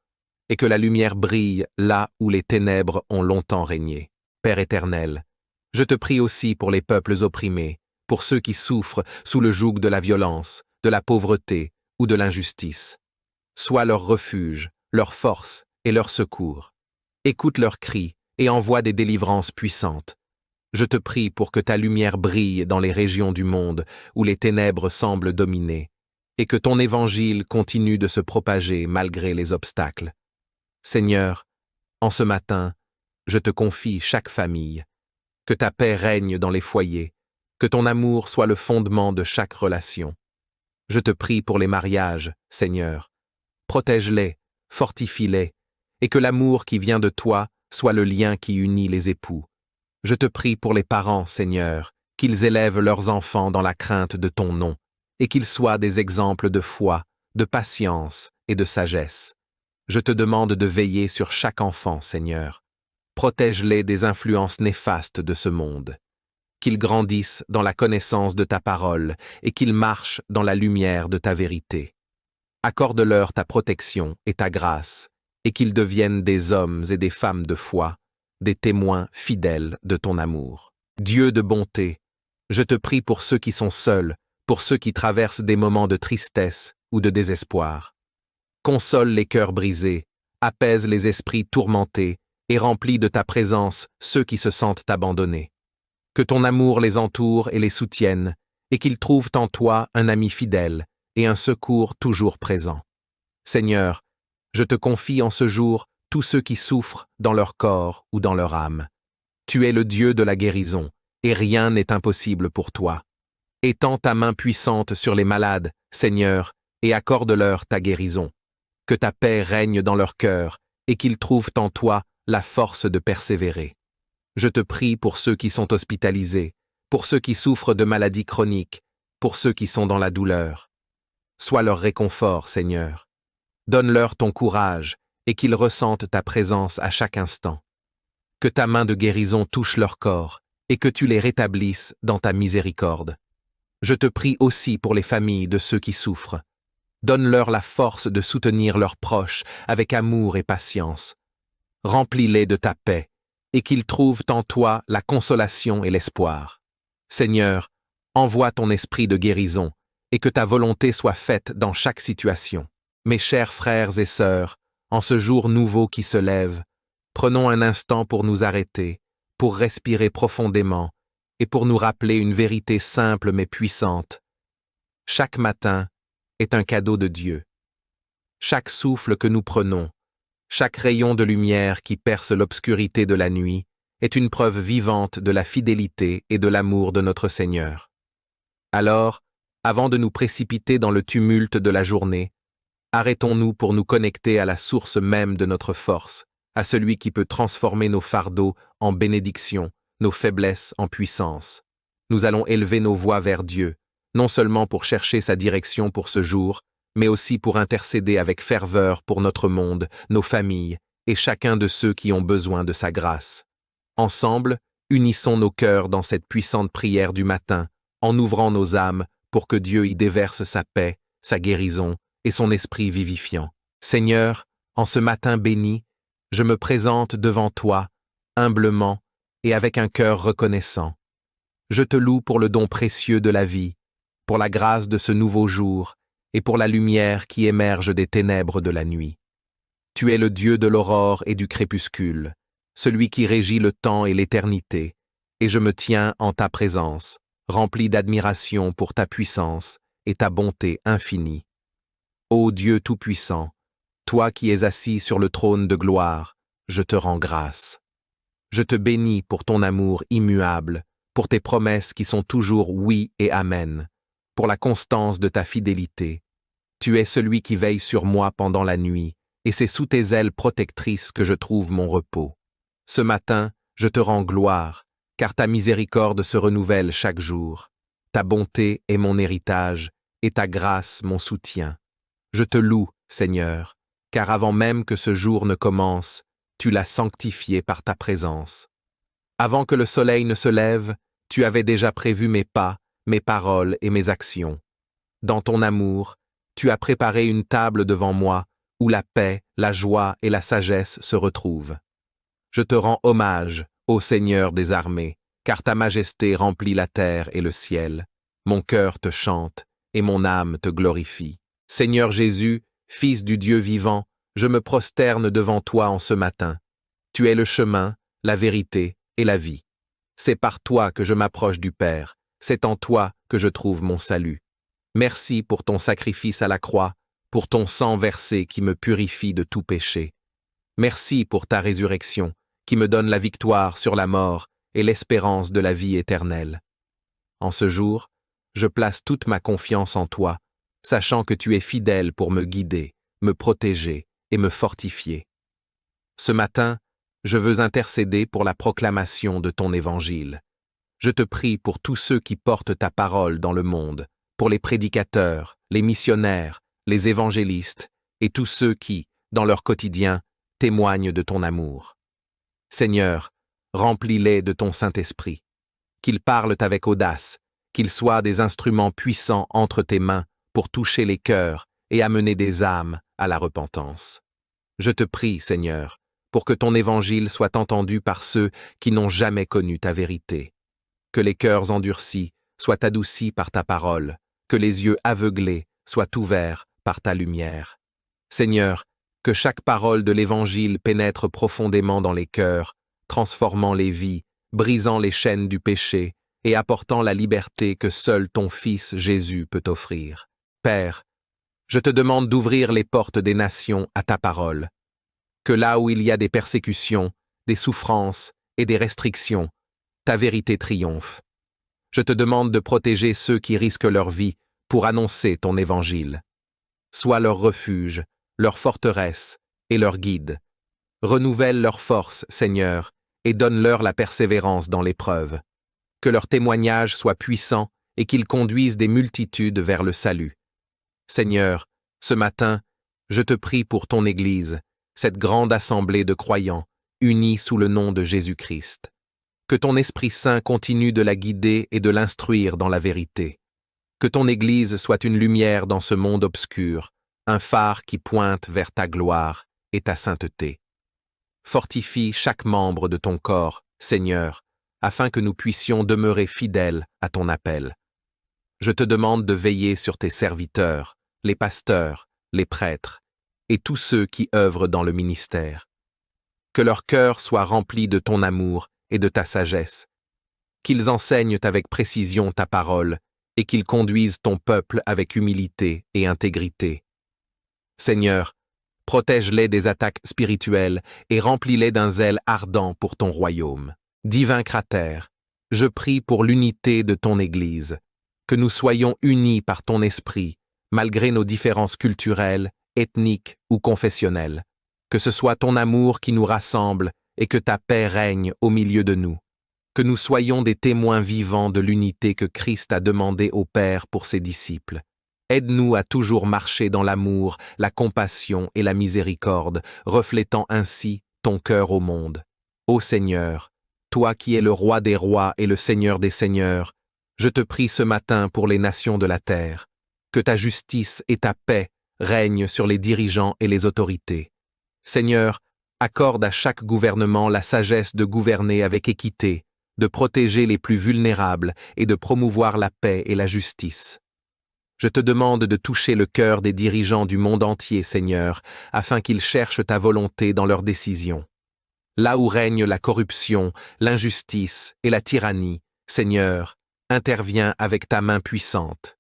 et que la lumière brille là où les ténèbres ont longtemps régné. Père éternel, je te prie aussi pour les peuples opprimés, pour ceux qui souffrent sous le joug de la violence, de la pauvreté ou de l'injustice. Sois leur refuge, leur force et leur secours. Écoute leurs cris et envoie des délivrances puissantes. Je te prie pour que ta lumière brille dans les régions du monde où les ténèbres semblent dominer, et que ton évangile continue de se propager malgré les obstacles. Seigneur, en ce matin, je te confie chaque famille. Que ta paix règne dans les foyers, que ton amour soit le fondement de chaque relation. Je te prie pour les mariages, Seigneur. Protège-les, fortifie-les, et que l'amour qui vient de toi soit le lien qui unit les époux. Je te prie pour les parents, Seigneur, qu'ils élèvent leurs enfants dans la crainte de ton nom, et qu'ils soient des exemples de foi, de patience et de sagesse. Je te demande de veiller sur chaque enfant, Seigneur. Protège-les des influences néfastes de ce monde. Qu'ils grandissent dans la connaissance de ta parole et qu'ils marchent dans la lumière de ta vérité. Accorde-leur ta protection et ta grâce, et qu'ils deviennent des hommes et des femmes de foi, des témoins fidèles de ton amour. Dieu de bonté, je te prie pour ceux qui sont seuls, pour ceux qui traversent des moments de tristesse ou de désespoir. Console les cœurs brisés, apaise les esprits tourmentés et remplis de ta présence ceux qui se sentent abandonnés. Que ton amour les entoure et les soutienne, et qu'ils trouvent en toi un ami fidèle et un secours toujours présent. Seigneur, je te confie en ce jour tous ceux qui souffrent dans leur corps ou dans leur âme. Tu es le Dieu de la guérison, et rien n'est impossible pour toi. Étends ta main puissante sur les malades, Seigneur, et accorde-leur ta guérison. Que ta paix règne dans leur cœur, et qu'ils trouvent en toi la force de persévérer. Je te prie pour ceux qui sont hospitalisés, pour ceux qui souffrent de maladies chroniques, pour ceux qui sont dans la douleur. Sois leur réconfort, Seigneur. Donne-leur ton courage, et qu'ils ressentent ta présence à chaque instant. Que ta main de guérison touche leur corps, et que tu les rétablisses dans ta miséricorde. Je te prie aussi pour les familles de ceux qui souffrent. Donne-leur la force de soutenir leurs proches avec amour et patience. Remplis-les de ta paix, et qu'ils trouvent en toi la consolation et l'espoir. Seigneur, envoie ton esprit de guérison, et que ta volonté soit faite dans chaque situation. Mes chers frères et sœurs, en ce jour nouveau qui se lève, prenons un instant pour nous arrêter, pour respirer profondément, et pour nous rappeler une vérité simple mais puissante. Chaque matin est un cadeau de Dieu. Chaque souffle que nous prenons, chaque rayon de lumière qui perce l'obscurité de la nuit, est une preuve vivante de la fidélité et de l'amour de notre Seigneur. Alors, avant de nous précipiter dans le tumulte de la journée, arrêtons-nous pour nous connecter à la source même de notre force, à celui qui peut transformer nos fardeaux en bénédiction, nos faiblesses en puissance. Nous allons élever nos voix vers Dieu, non seulement pour chercher sa direction pour ce jour, mais aussi pour intercéder avec ferveur pour notre monde, nos familles et chacun de ceux qui ont besoin de sa grâce. Ensemble, unissons nos cœurs dans cette puissante prière du matin, en ouvrant nos âmes pour que Dieu y déverse sa paix, sa guérison et son esprit vivifiant. Seigneur, en ce matin béni, je me présente devant toi, humblement et avec un cœur reconnaissant. Je te loue pour le don précieux de la vie, pour la grâce de ce nouveau jour et pour la lumière qui émerge des ténèbres de la nuit. Tu es le Dieu de l'aurore et du crépuscule, celui qui régit le temps et l'éternité, et je me tiens en ta présence, rempli d'admiration pour ta puissance et ta bonté infinie. Ô Dieu Tout-Puissant, toi qui es assis sur le trône de gloire, je te rends grâce. Je te bénis pour ton amour immuable, pour tes promesses qui sont toujours oui et amen, pour la constance de ta fidélité. Tu es celui qui veille sur moi pendant la nuit, et c'est sous tes ailes protectrices que je trouve mon repos. Ce matin, je te rends gloire, car ta miséricorde se renouvelle chaque jour. Ta bonté est mon héritage, et ta grâce mon soutien. Je te loue, Seigneur, car avant même que ce jour ne commence, tu l'as sanctifié par ta présence. Avant que le soleil ne se lève, tu avais déjà prévu mes pas, mes paroles et mes actions. Dans ton amour, tu as préparé une table devant moi, où la paix, la joie et la sagesse se retrouvent. Je te rends hommage, ô Seigneur des armées, car ta majesté remplit la terre et le ciel. Mon cœur te chante, et mon âme te glorifie. Seigneur Jésus, Fils du Dieu vivant, je me prosterne devant toi en ce matin. Tu es le chemin, la vérité et la vie. C'est par toi que je m'approche du Père, c'est en toi que je trouve mon salut. Merci pour ton sacrifice à la croix, pour ton sang versé qui me purifie de tout péché. Merci pour ta résurrection, qui me donne la victoire sur la mort et l'espérance de la vie éternelle. En ce jour, je place toute ma confiance en toi, sachant que tu es fidèle pour me guider, me protéger et me fortifier. Ce matin, je veux intercéder pour la proclamation de ton évangile. Je te prie pour tous ceux qui portent ta parole dans le monde, pour les prédicateurs, les missionnaires, les évangélistes et tous ceux qui, dans leur quotidien, témoignent de ton amour. Seigneur, remplis-les de ton Saint-Esprit. Qu'ils parlent avec audace, qu'ils soient des instruments puissants entre tes mains pour toucher les cœurs et amener des âmes à la repentance. Je te prie, Seigneur, pour que ton évangile soit entendu par ceux qui n'ont jamais connu ta vérité. Que les cœurs endurcis soient adoucis par ta parole, que les yeux aveuglés soient ouverts par ta lumière. Seigneur, que chaque parole de l'Évangile pénètre profondément dans les cœurs, transformant les vies, brisant les chaînes du péché et apportant la liberté que seul ton Fils Jésus peut offrir. Père, je te demande d'ouvrir les portes des nations à ta parole. Que là où il y a des persécutions, des souffrances et des restrictions, ta vérité triomphe. Je te demande de protéger ceux qui risquent leur vie pour annoncer ton évangile. Sois leur refuge, leur forteresse et leur guide. Renouvelle leur force, Seigneur, et donne-leur la persévérance dans l'épreuve. Que leur témoignage soit puissant et qu'ils conduisent des multitudes vers le salut. Seigneur, ce matin, je te prie pour ton Église, cette grande assemblée de croyants, unis sous le nom de Jésus-Christ. Que ton Esprit Saint continue de la guider et de l'instruire dans la vérité. Que ton Église soit une lumière dans ce monde obscur, un phare qui pointe vers ta gloire et ta sainteté. Fortifie chaque membre de ton corps, Seigneur, afin que nous puissions demeurer fidèles à ton appel. Je te demande de veiller sur tes serviteurs, les pasteurs, les prêtres, et tous ceux qui œuvrent dans le ministère. Que leur cœur soit rempli de ton amour et de ta sagesse. Qu'ils enseignent avec précision ta parole et qu'ils conduisent ton peuple avec humilité et intégrité. Seigneur, protège-les des attaques spirituelles et remplis-les d'un zèle ardent pour ton royaume. Divin Cratère, je prie pour l'unité de ton Église, que nous soyons unis par ton esprit, malgré nos différences culturelles, ethniques ou confessionnelles. Que ce soit ton amour qui nous rassemble et que ta paix règne au milieu de nous. Que nous soyons des témoins vivants de l'unité que Christ a demandé au Père pour ses disciples. Aide-nous à toujours marcher dans l'amour, la compassion et la miséricorde, reflétant ainsi ton cœur au monde. Ô Seigneur, toi qui es le roi des rois et le Seigneur des seigneurs, je te prie ce matin pour les nations de la terre. Que ta justice et ta paix règnent sur les dirigeants et les autorités. Seigneur, accorde à chaque gouvernement la sagesse de gouverner avec équité, de protéger les plus vulnérables et de promouvoir la paix et la justice. Je te demande de toucher le cœur des dirigeants du monde entier, Seigneur, afin qu'ils cherchent ta volonté dans leurs décisions. Là où règne la corruption, l'injustice et la tyrannie, Seigneur, interviens avec ta main puissante.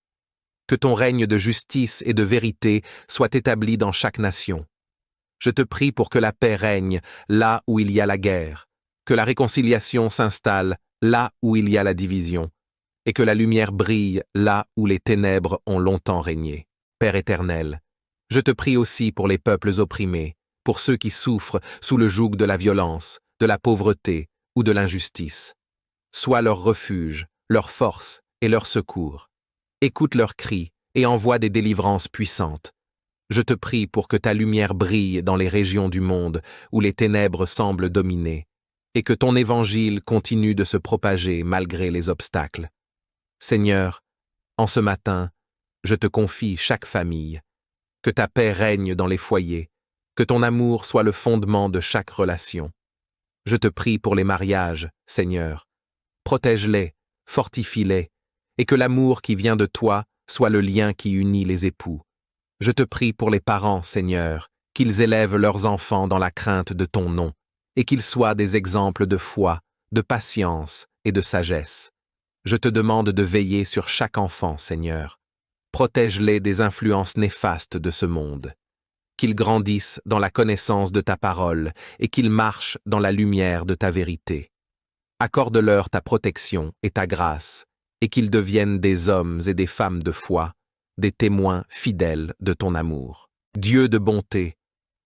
Que ton règne de justice et de vérité soit établi dans chaque nation. Je te prie pour que la paix règne là où il y a la guerre, que la réconciliation s'installe là où il y a la division, et que la lumière brille là où les ténèbres ont longtemps régné. Père éternel, je te prie aussi pour les peuples opprimés, pour ceux qui souffrent sous le joug de la violence, de la pauvreté ou de l'injustice. Sois leur refuge, leur force et leur secours. Écoute leurs cris et envoie des délivrances puissantes. Je te prie pour que ta lumière brille dans les régions du monde où les ténèbres semblent dominer, et que ton évangile continue de se propager malgré les obstacles. Seigneur, en ce matin, je te confie chaque famille. Que ta paix règne dans les foyers, que ton amour soit le fondement de chaque relation. Je te prie pour les mariages, Seigneur. Protège-les, fortifie-les, et que l'amour qui vient de toi soit le lien qui unit les époux. Je te prie pour les parents, Seigneur, qu'ils élèvent leurs enfants dans la crainte de ton nom, et qu'ils soient des exemples de foi, de patience et de sagesse. Je te demande de veiller sur chaque enfant, Seigneur. Protège-les des influences néfastes de ce monde. Qu'ils grandissent dans la connaissance de ta parole et qu'ils marchent dans la lumière de ta vérité. Accorde-leur ta protection et ta grâce, et qu'ils deviennent des hommes et des femmes de foi, des témoins fidèles de ton amour. Dieu de bonté,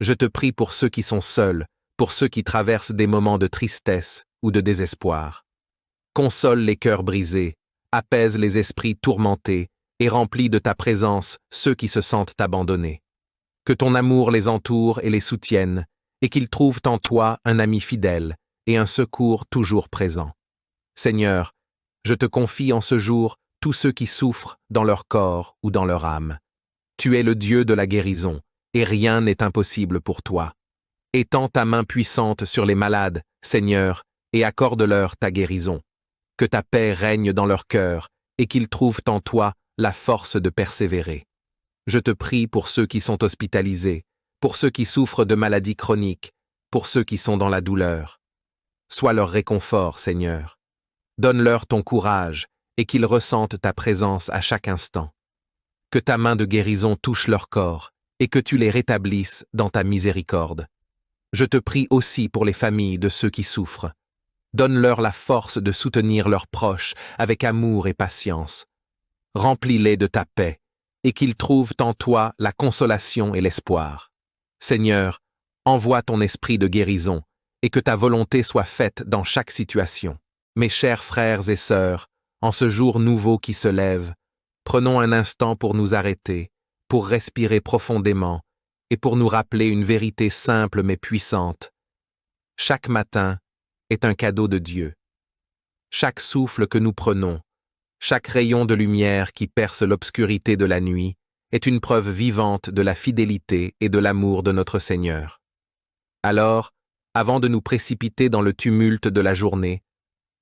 je te prie pour ceux qui sont seuls, pour ceux qui traversent des moments de tristesse ou de désespoir. Console les cœurs brisés, apaise les esprits tourmentés et remplis de ta présence ceux qui se sentent abandonnés. Que ton amour les entoure et les soutienne, et qu'ils trouvent en toi un ami fidèle et un secours toujours présent. Seigneur, je te confie en ce jour tous ceux qui souffrent dans leur corps ou dans leur âme. Tu es le Dieu de la guérison, et rien n'est impossible pour toi. Étends ta main puissante sur les malades, Seigneur, et accorde-leur ta guérison. Que ta paix règne dans leur cœur, et qu'ils trouvent en toi la force de persévérer. Je te prie pour ceux qui sont hospitalisés, pour ceux qui souffrent de maladies chroniques, pour ceux qui sont dans la douleur. Sois leur réconfort, Seigneur. Donne-leur ton courage, et qu'ils ressentent ta présence à chaque instant. Que ta main de guérison touche leur corps, et que tu les rétablisses dans ta miséricorde. Je te prie aussi pour les familles de ceux qui souffrent. Donne-leur la force de soutenir leurs proches avec amour et patience. Remplis-les de ta paix, et qu'ils trouvent en toi la consolation et l'espoir. Seigneur, envoie ton esprit de guérison, et que ta volonté soit faite dans chaque situation. Mes chers frères et sœurs, en ce jour nouveau qui se lève, prenons un instant pour nous arrêter, pour respirer profondément, et pour nous rappeler une vérité simple mais puissante. Chaque matin est un cadeau de Dieu. Chaque souffle que nous prenons, chaque rayon de lumière qui perce l'obscurité de la nuit est une preuve vivante de la fidélité et de l'amour de notre Seigneur. Alors, avant de nous précipiter dans le tumulte de la journée,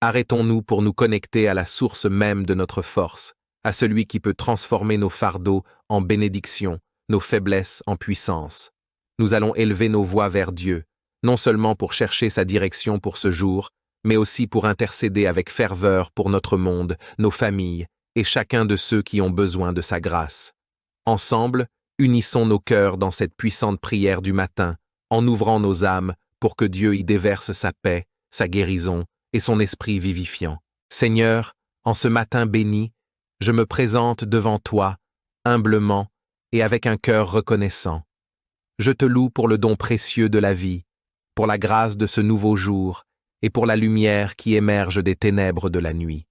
arrêtons-nous pour nous connecter à la source même de notre force, à celui qui peut transformer nos fardeaux en bénédictions, nos faiblesses en puissance. Nous allons élever nos voix vers Dieu, non seulement pour chercher sa direction pour ce jour, mais aussi pour intercéder avec ferveur pour notre monde, nos familles et chacun de ceux qui ont besoin de sa grâce. Ensemble, unissons nos cœurs dans cette puissante prière du matin, en ouvrant nos âmes pour que Dieu y déverse sa paix, sa guérison et son esprit vivifiant. Seigneur, en ce matin béni, je me présente devant toi, humblement et avec un cœur reconnaissant. Je te loue pour le don précieux de la vie, pour la grâce de ce nouveau jour et pour la lumière qui émerge des ténèbres de la nuit.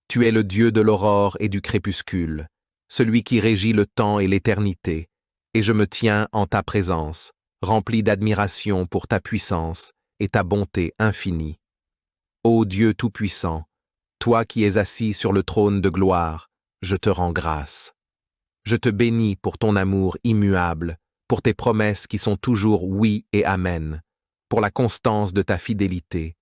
Tu es le Dieu de l'aurore et du crépuscule, celui qui régit le temps et l'éternité, et je me tiens en ta présence, rempli d'admiration pour ta puissance et ta bonté infinie. Ô Dieu Tout-Puissant, toi qui es assis sur le trône de gloire, je te rends grâce. Je te bénis pour ton amour immuable, pour tes promesses qui sont toujours oui et amen, pour la constance de ta fidélité.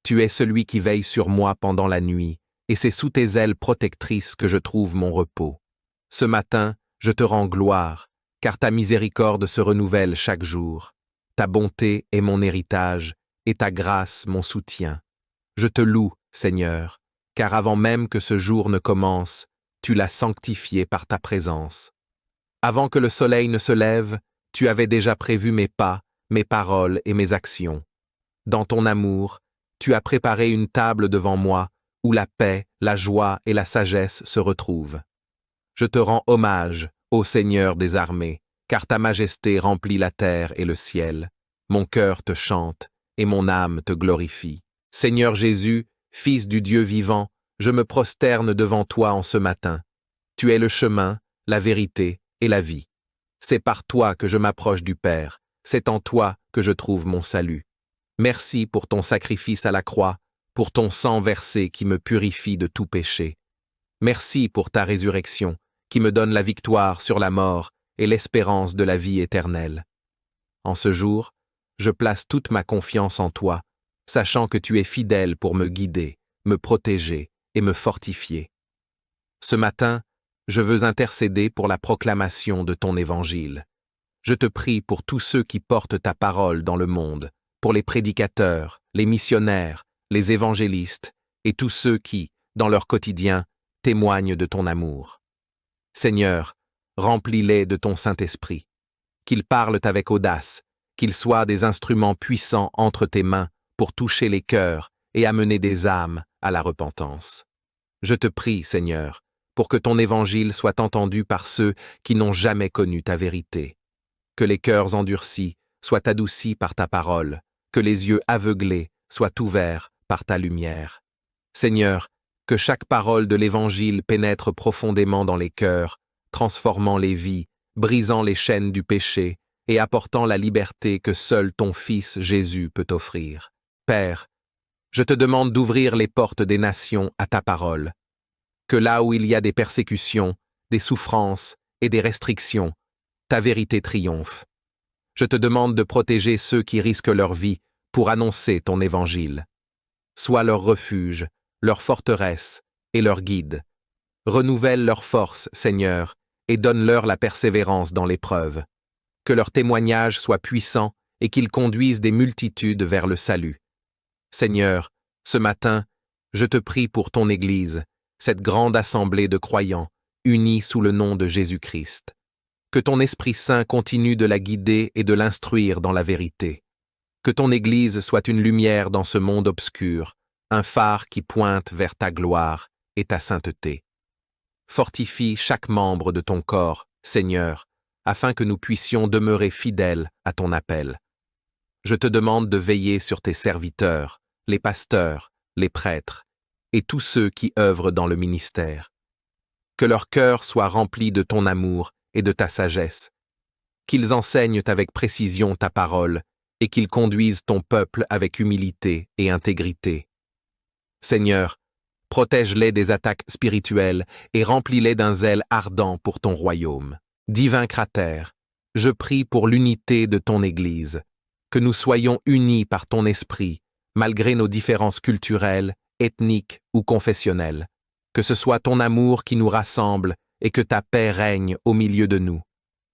Tu es celui qui veille sur moi pendant la nuit, et c'est sous tes ailes protectrices que je trouve mon repos. Ce matin, je te rends gloire, car ta miséricorde se renouvelle chaque jour. Ta bonté est mon héritage, et ta grâce mon soutien. Je te loue, Seigneur, car avant même que ce jour ne commence, tu l'as sanctifié par ta présence. Avant que le soleil ne se lève, tu avais déjà prévu mes pas, mes paroles et mes actions. Dans ton amour, tu as préparé une table devant moi, où la paix, la joie et la sagesse se retrouvent. Je te rends hommage, ô Seigneur des armées, car ta majesté remplit la terre et le ciel. Mon cœur te chante, et mon âme te glorifie. Seigneur Jésus, Fils du Dieu vivant, je me prosterne devant toi en ce matin. Tu es le chemin, la vérité et la vie. C'est par toi que je m'approche du Père, c'est en toi que je trouve mon salut. Merci pour ton sacrifice à la croix, pour ton sang versé qui me purifie de tout péché. Merci pour ta résurrection, qui me donne la victoire sur la mort et l'espérance de la vie éternelle. En ce jour, je place toute ma confiance en toi, sachant que tu es fidèle pour me guider, me protéger et me fortifier. Ce matin, je veux intercéder pour la proclamation de ton évangile. Je te prie pour tous ceux qui portent ta parole dans le monde, pour les prédicateurs, les missionnaires, les évangélistes et tous ceux qui, dans leur quotidien, témoignent de ton amour. Seigneur, remplis-les de ton Saint-Esprit. Qu'ils parlent avec audace, qu'ils soient des instruments puissants entre tes mains pour toucher les cœurs et amener des âmes à la repentance. Je te prie, Seigneur, pour que ton évangile soit entendu par ceux qui n'ont jamais connu ta vérité. Que les cœurs endurcis soient adoucis par ta parole, que les yeux aveuglés soient ouverts par ta lumière. Seigneur, que chaque parole de l'Évangile pénètre profondément dans les cœurs, transformant les vies, brisant les chaînes du péché et apportant la liberté que seul ton Fils Jésus peut offrir. Père, je te demande d'ouvrir les portes des nations à ta parole. Que là où il y a des persécutions, des souffrances et des restrictions, ta vérité triomphe. Je te demande de protéger ceux qui risquent leur vie pour annoncer ton Évangile. Sois leur refuge, leur forteresse et leur guide. Renouvelle leur force, Seigneur, et donne-leur la persévérance dans l'épreuve. Que leur témoignage soit puissant et qu'ils conduisent des multitudes vers le salut. Seigneur, ce matin, je te prie pour ton Église, cette grande assemblée de croyants, unis sous le nom de Jésus-Christ. Que ton Esprit Saint continue de la guider et de l'instruire dans la vérité. Que ton Église soit une lumière dans ce monde obscur, un phare qui pointe vers ta gloire et ta sainteté. Fortifie chaque membre de ton corps, Seigneur, afin que nous puissions demeurer fidèles à ton appel. Je te demande de veiller sur tes serviteurs, les pasteurs, les prêtres, et tous ceux qui œuvrent dans le ministère. Que leur cœur soit rempli de ton amour et de ta sagesse. Qu'ils enseignent avec précision ta parole et qu'ils conduisent ton peuple avec humilité et intégrité. Seigneur, protège-les des attaques spirituelles et remplis-les d'un zèle ardent pour ton royaume. Divin Cratère, je prie pour l'unité de ton Église, que nous soyons unis par ton esprit, malgré nos différences culturelles, ethniques ou confessionnelles. Que ce soit ton amour qui nous rassemble et que ta paix règne au milieu de nous.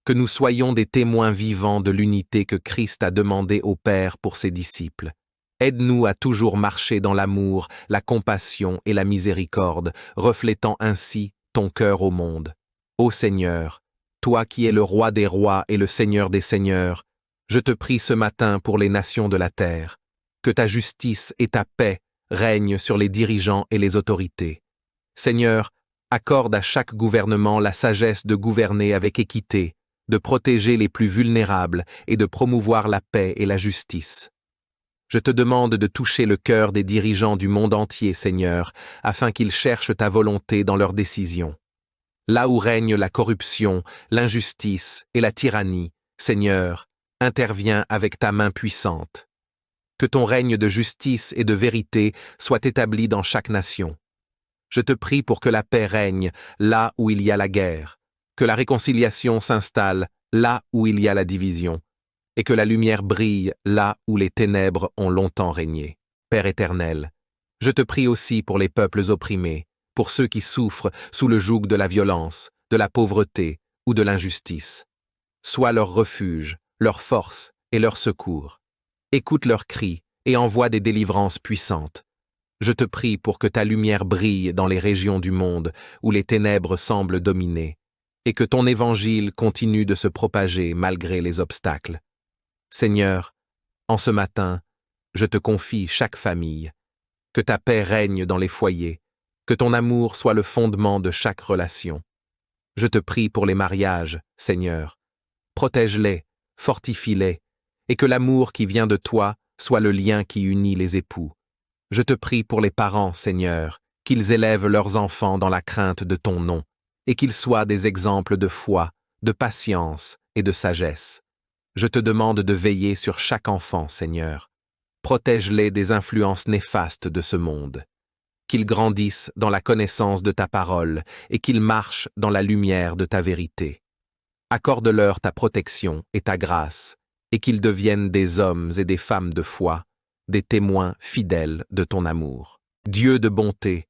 Que nous soyons des témoins vivants de l'unité que Christ a demandé au Père pour ses disciples. Aide-nous à toujours marcher dans l'amour, la compassion et la miséricorde, reflétant ainsi ton cœur au monde. Ô Seigneur, toi qui es le Roi des rois et le Seigneur des seigneurs, je te prie ce matin pour les nations de la terre. Que ta justice et ta paix règnent sur les dirigeants et les autorités. Seigneur, accorde à chaque gouvernement la sagesse de gouverner avec équité, de protéger les plus vulnérables et de promouvoir la paix et la justice. Je te demande de toucher le cœur des dirigeants du monde entier, Seigneur, afin qu'ils cherchent ta volonté dans leurs décisions. Là où règne la corruption, l'injustice et la tyrannie, Seigneur, interviens avec ta main puissante. Que ton règne de justice et de vérité soit établi dans chaque nation. Je te prie pour que la paix règne là où il y a la guerre, que la réconciliation s'installe là où il y a la division, et que la lumière brille là où les ténèbres ont longtemps régné. Père éternel, je te prie aussi pour les peuples opprimés, pour ceux qui souffrent sous le joug de la violence, de la pauvreté ou de l'injustice. Sois leur refuge, leur force et leur secours. Écoute leurs cris et envoie des délivrances puissantes. Je te prie pour que ta lumière brille dans les régions du monde où les ténèbres semblent dominer, et que ton évangile continue de se propager malgré les obstacles. Seigneur, en ce matin, je te confie chaque famille. Que ta paix règne dans les foyers, que ton amour soit le fondement de chaque relation. Je te prie pour les mariages, Seigneur. Protège-les, fortifie-les, et que l'amour qui vient de toi soit le lien qui unit les époux. Je te prie pour les parents, Seigneur, qu'ils élèvent leurs enfants dans la crainte de ton nom, et qu'ils soient des exemples de foi, de patience et de sagesse. Je te demande de veiller sur chaque enfant, Seigneur. Protège-les des influences néfastes de ce monde. Qu'ils grandissent dans la connaissance de ta parole et qu'ils marchent dans la lumière de ta vérité. Accorde-leur ta protection et ta grâce, et qu'ils deviennent des hommes et des femmes de foi, des témoins fidèles de ton amour. Dieu de bonté,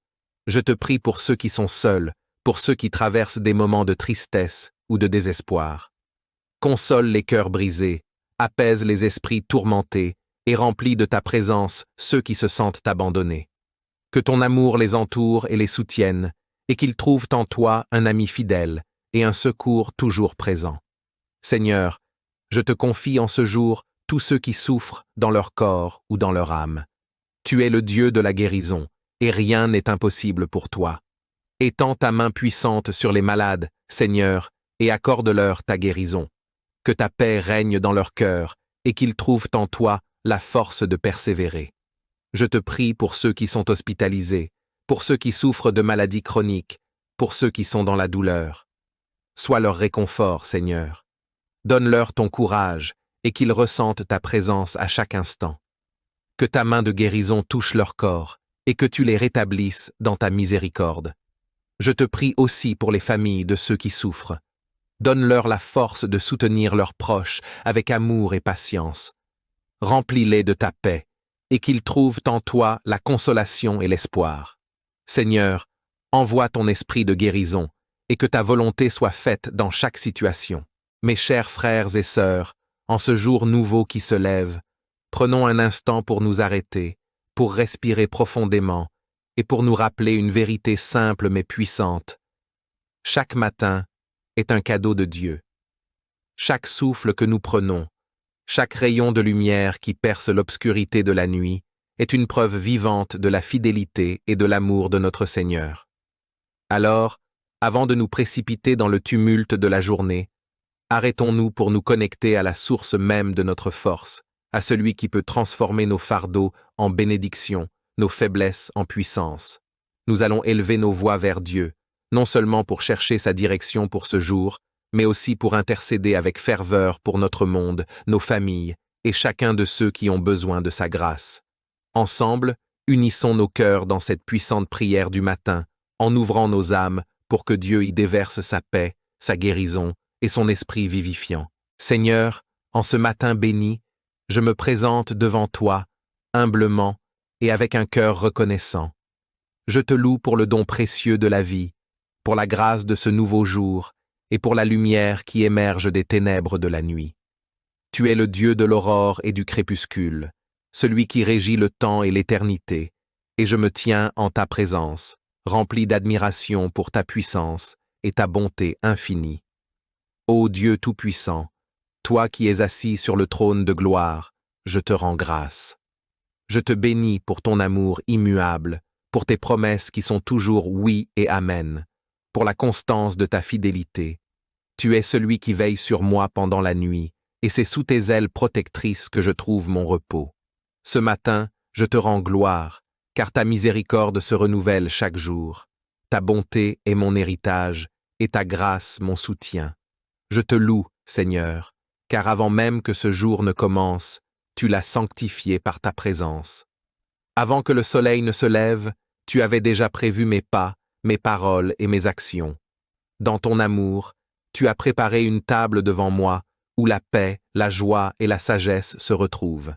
je te prie pour ceux qui sont seuls, pour ceux qui traversent des moments de tristesse ou de désespoir. Console les cœurs brisés, apaise les esprits tourmentés et remplis de ta présence ceux qui se sentent abandonnés. Que ton amour les entoure et les soutienne, et qu'ils trouvent en toi un ami fidèle et un secours toujours présent. Seigneur, je te confie en ce jour tous ceux qui souffrent dans leur corps ou dans leur âme. Tu es le Dieu de la guérison, et rien n'est impossible pour toi. Étends ta main puissante sur les malades, Seigneur, et accorde-leur ta guérison. Que ta paix règne dans leur cœur, et qu'ils trouvent en toi la force de persévérer. Je te prie pour ceux qui sont hospitalisés, pour ceux qui souffrent de maladies chroniques, pour ceux qui sont dans la douleur. Sois leur réconfort, Seigneur. Donne-leur ton courage, et qu'ils ressentent ta présence à chaque instant. Que ta main de guérison touche leur corps, et que tu les rétablisses dans ta miséricorde. Je te prie aussi pour les familles de ceux qui souffrent. Donne-leur la force de soutenir leurs proches avec amour et patience. Remplis-les de ta paix, et qu'ils trouvent en toi la consolation et l'espoir. Seigneur, envoie ton esprit de guérison, et que ta volonté soit faite dans chaque situation. Mes chers frères et sœurs, en ce jour nouveau qui se lève, prenons un instant pour nous arrêter, pour respirer profondément, et pour nous rappeler une vérité simple mais puissante. Chaque matin est un cadeau de Dieu. Chaque souffle que nous prenons, chaque rayon de lumière qui perce l'obscurité de la nuit, est une preuve vivante de la fidélité et de l'amour de notre Seigneur. Alors, avant de nous précipiter dans le tumulte de la journée, arrêtons-nous pour nous connecter à la source même de notre force, à celui qui peut transformer nos fardeaux en bénédictions, nos faiblesses en puissance. Nous allons élever nos voix vers Dieu, non seulement pour chercher sa direction pour ce jour, mais aussi pour intercéder avec ferveur pour notre monde, nos familles et chacun de ceux qui ont besoin de sa grâce. Ensemble, unissons nos cœurs dans cette puissante prière du matin, en ouvrant nos âmes pour que Dieu y déverse sa paix, sa guérison et son esprit vivifiant. Seigneur, en ce matin béni, je me présente devant toi, humblement et avec un cœur reconnaissant. Je te loue pour le don précieux de la vie, pour la grâce de ce nouveau jour et pour la lumière qui émerge des ténèbres de la nuit. Tu es le Dieu de l'aurore et du crépuscule, celui qui régit le temps et l'éternité, et je me tiens en ta présence, rempli d'admiration pour ta puissance et ta bonté infinie. Ô Dieu Tout-Puissant, toi qui es assis sur le trône de gloire, je te rends grâce. Je te bénis pour ton amour immuable, pour tes promesses qui sont toujours oui et amen, pour la constance de ta fidélité. Tu es celui qui veille sur moi pendant la nuit, et c'est sous tes ailes protectrices que je trouve mon repos. Ce matin, je te rends gloire, car ta miséricorde se renouvelle chaque jour. Ta bonté est mon héritage, et ta grâce mon soutien. Je te loue, Seigneur, car avant même que ce jour ne commence, tu l'as sanctifié par ta présence. Avant que le soleil ne se lève, tu avais déjà prévu mes pas, mes paroles et mes actions. Dans ton amour, tu as préparé une table devant moi, où la paix, la joie et la sagesse se retrouvent.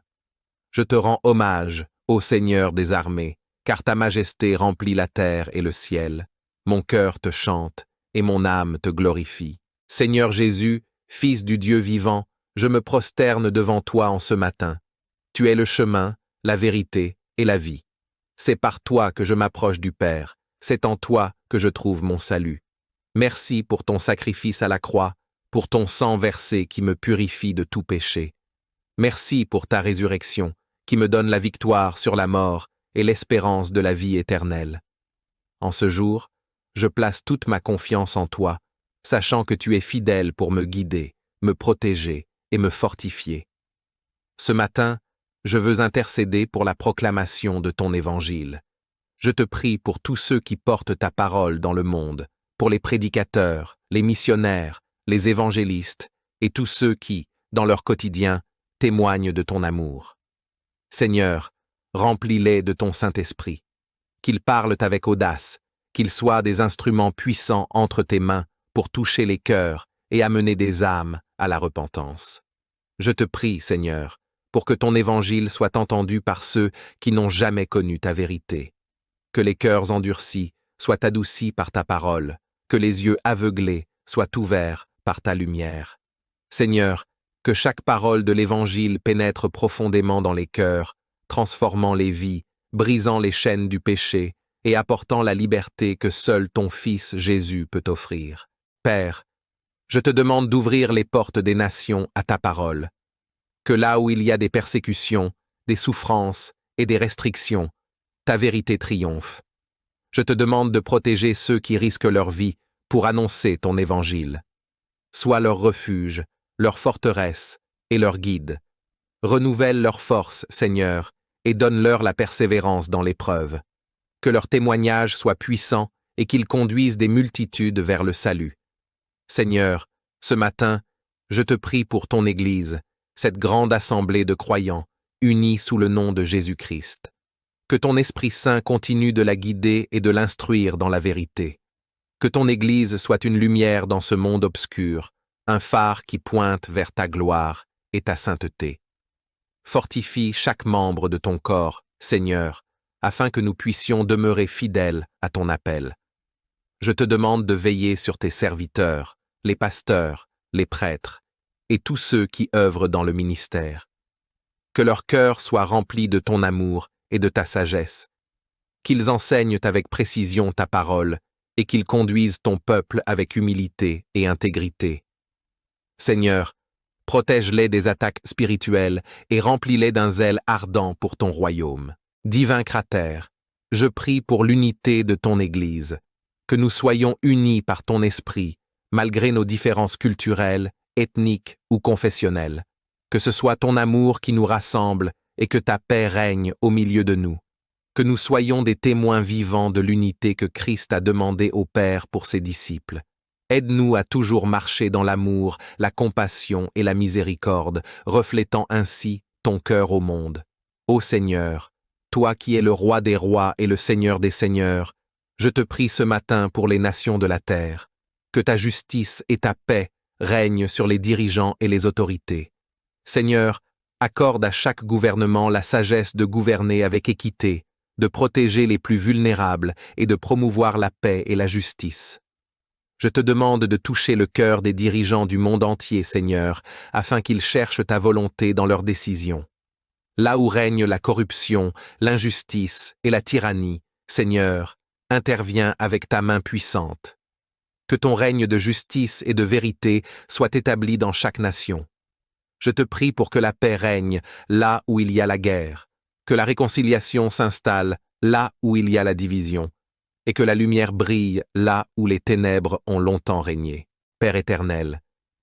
Je te rends hommage, ô Seigneur des armées, car ta majesté remplit la terre et le ciel. Mon cœur te chante, et mon âme te glorifie. Seigneur Jésus, Fils du Dieu vivant, je me prosterne devant toi en ce matin. Tu es le chemin, la vérité et la vie. C'est par toi que je m'approche du Père, c'est en toi que je trouve mon salut. Merci pour ton sacrifice à la croix, pour ton sang versé qui me purifie de tout péché. Merci pour ta résurrection, qui me donne la victoire sur la mort et l'espérance de la vie éternelle. En ce jour, je place toute ma confiance en toi, sachant que tu es fidèle pour me guider, me protéger et me fortifier. Ce matin, je veux intercéder pour la proclamation de ton évangile. Je te prie pour tous ceux qui portent ta parole dans le monde, pour les prédicateurs, les missionnaires, les évangélistes et tous ceux qui, dans leur quotidien, témoignent de ton amour. Seigneur, remplis-les de ton Saint-Esprit, qu'ils parlent avec audace, qu'ils soient des instruments puissants entre tes mains pour toucher les cœurs et amener des âmes à la repentance. Je te prie, Seigneur, pour que ton évangile soit entendu par ceux qui n'ont jamais connu ta vérité. Que les cœurs endurcis soient adoucis par ta parole, que les yeux aveuglés soient ouverts par ta lumière. Seigneur, que chaque parole de l'Évangile pénètre profondément dans les cœurs, transformant les vies, brisant les chaînes du péché et apportant la liberté que seul ton Fils Jésus peut offrir. Père, je te demande d'ouvrir les portes des nations à ta parole. Que là où il y a des persécutions, des souffrances et des restrictions, ta vérité triomphe. Je te demande de protéger ceux qui risquent leur vie pour annoncer ton évangile. Sois leur refuge, leur forteresse et leur guide. Renouvelle leur force, Seigneur, et donne-leur la persévérance dans l'épreuve. Que leur témoignage soit puissant et qu'ils conduisent des multitudes vers le salut. Seigneur, ce matin, je te prie pour ton Église, cette grande assemblée de croyants, unis sous le nom de Jésus-Christ. Que ton Esprit Saint continue de la guider et de l'instruire dans la vérité. Que ton Église soit une lumière dans ce monde obscur, un phare qui pointe vers ta gloire et ta sainteté. Fortifie chaque membre de ton corps, Seigneur, afin que nous puissions demeurer fidèles à ton appel. Je te demande de veiller sur tes serviteurs, les pasteurs, les prêtres, et tous ceux qui œuvrent dans le ministère. Que leur cœur soit rempli de ton amour et de ta sagesse. Qu'ils enseignent avec précision ta parole et qu'ils conduisent ton peuple avec humilité et intégrité. Seigneur, protège-les des attaques spirituelles et remplis-les d'un zèle ardent pour ton royaume. Divin Cratère, je prie pour l'unité de ton Église, que nous soyons unis par ton esprit, malgré nos différences culturelles, ethniques ou confessionnelles. Que ce soit ton amour qui nous rassemble et que ta paix règne au milieu de nous. Que nous soyons des témoins vivants de l'unité que Christ a demandé au Père pour ses disciples. Aide-nous à toujours marcher dans l'amour, la compassion et la miséricorde, reflétant ainsi ton cœur au monde. Ô Seigneur, toi qui es le Roi des rois et le Seigneur des seigneurs, je te prie ce matin pour les nations de la terre. Que ta justice et ta paix règnent sur les dirigeants et les autorités. Seigneur, accorde à chaque gouvernement la sagesse de gouverner avec équité, de protéger les plus vulnérables et de promouvoir la paix et la justice. Je te demande de toucher le cœur des dirigeants du monde entier, Seigneur, afin qu'ils cherchent ta volonté dans leurs décisions. Là où règne la corruption, l'injustice et la tyrannie, Seigneur, interviens avec ta main puissante. Que ton règne de justice et de vérité soit établi dans chaque nation. Je te prie pour que la paix règne là où il y a la guerre, que la réconciliation s'installe là où il y a la division, et que la lumière brille là où les ténèbres ont longtemps régné. Père éternel,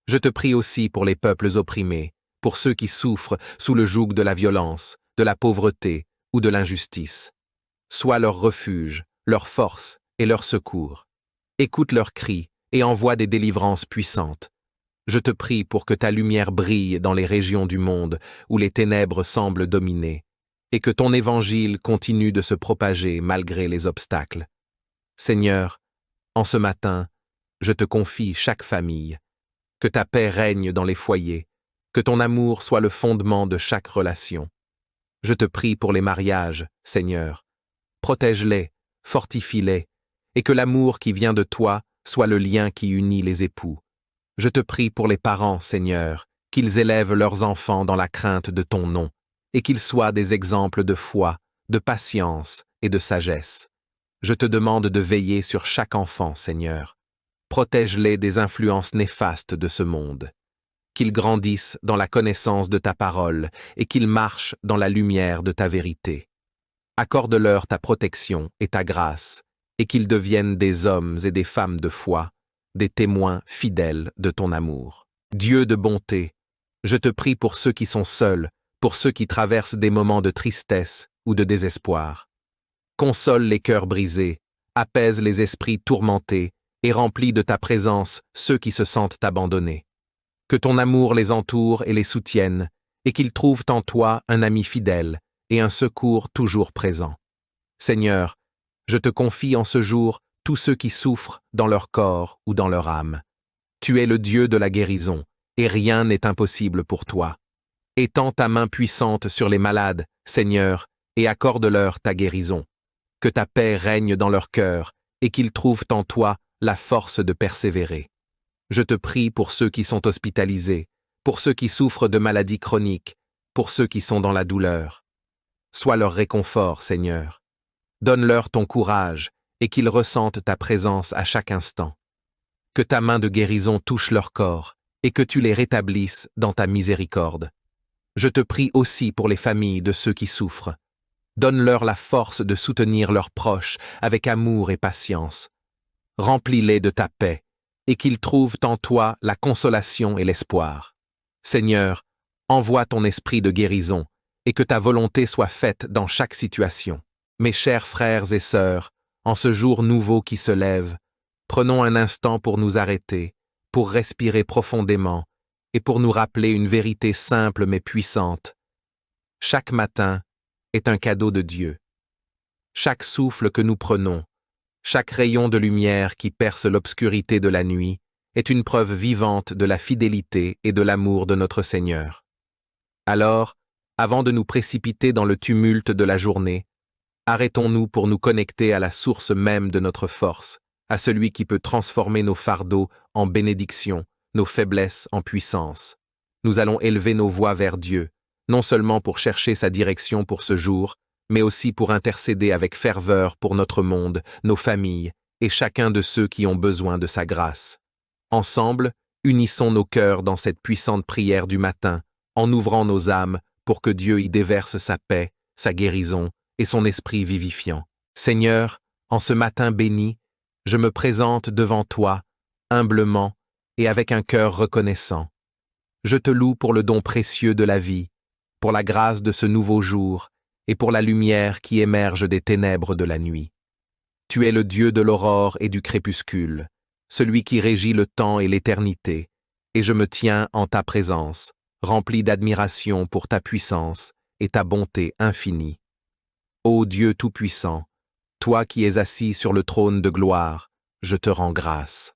je te prie aussi pour les peuples opprimés, pour ceux qui souffrent sous le joug de la violence, de la pauvreté ou de l'injustice. Sois leur refuge, leur force et leur secours. Écoute leurs cris et envoie des délivrances puissantes. Je te prie pour que ta lumière brille dans les régions du monde où les ténèbres semblent dominer, et que ton évangile continue de se propager malgré les obstacles. Seigneur, en ce matin, je te confie chaque famille. Que ta paix règne dans les foyers, que ton amour soit le fondement de chaque relation. Je te prie pour les mariages, Seigneur. Protège-les, fortifie-les, et que l'amour qui vient de toi soit le lien qui unit les époux. Je te prie pour les parents, Seigneur, qu'ils élèvent leurs enfants dans la crainte de ton nom, et qu'ils soient des exemples de foi, de patience et de sagesse. Je te demande de veiller sur chaque enfant, Seigneur. Protège-les des influences néfastes de ce monde. Qu'ils grandissent dans la connaissance de ta parole et qu'ils marchent dans la lumière de ta vérité. Accorde-leur ta protection et ta grâce, et qu'ils deviennent des hommes et des femmes de foi, des témoins fidèles de ton amour. Dieu de bonté, je te prie pour ceux qui sont seuls, pour ceux qui traversent des moments de tristesse ou de désespoir. Console les cœurs brisés, apaise les esprits tourmentés et remplis de ta présence ceux qui se sentent abandonnés. Que ton amour les entoure et les soutienne, et qu'ils trouvent en toi un ami fidèle et un secours toujours présent. Seigneur, je te confie en ce jour tous ceux qui souffrent dans leur corps ou dans leur âme. Tu es le Dieu de la guérison, et rien n'est impossible pour toi. Étends ta main puissante sur les malades, Seigneur, et accorde-leur ta guérison. Que ta paix règne dans leur cœur, et qu'ils trouvent en toi la force de persévérer. Je te prie pour ceux qui sont hospitalisés, pour ceux qui souffrent de maladies chroniques, pour ceux qui sont dans la douleur. Sois leur réconfort, Seigneur. Donne-leur ton courage, et qu'ils ressentent ta présence à chaque instant. Que ta main de guérison touche leur corps, et que tu les rétablisses dans ta miséricorde. Je te prie aussi pour les familles de ceux qui souffrent. Donne-leur la force de soutenir leurs proches avec amour et patience. Remplis-les de ta paix, et qu'ils trouvent en toi la consolation et l'espoir. Seigneur, envoie ton esprit de guérison, et que ta volonté soit faite dans chaque situation. Mes chers frères et sœurs, en ce jour nouveau qui se lève, prenons un instant pour nous arrêter, pour respirer profondément, et pour nous rappeler une vérité simple mais puissante. Chaque matin est un cadeau de Dieu. Chaque souffle que nous prenons, chaque rayon de lumière qui perce l'obscurité de la nuit, est une preuve vivante de la fidélité et de l'amour de notre Seigneur. Alors, avant de nous précipiter dans le tumulte de la journée, arrêtons-nous pour nous connecter à la source même de notre force, à celui qui peut transformer nos fardeaux en bénédiction, nos faiblesses en puissance. Nous allons élever nos voix vers Dieu, non seulement pour chercher sa direction pour ce jour, mais aussi pour intercéder avec ferveur pour notre monde, nos familles et chacun de ceux qui ont besoin de sa grâce. Ensemble, unissons nos cœurs dans cette puissante prière du matin, en ouvrant nos âmes pour que Dieu y déverse sa paix, sa guérison et son esprit vivifiant. Seigneur, en ce matin béni, je me présente devant toi, humblement et avec un cœur reconnaissant. Je te loue pour le don précieux de la vie, pour la grâce de ce nouveau jour et pour la lumière qui émerge des ténèbres de la nuit. Tu es le Dieu de l'aurore et du crépuscule, celui qui régit le temps et l'éternité, et je me tiens en ta présence, rempli d'admiration pour ta puissance et ta bonté infinie. Ô Dieu Tout-Puissant, toi qui es assis sur le trône de gloire, je te rends grâce.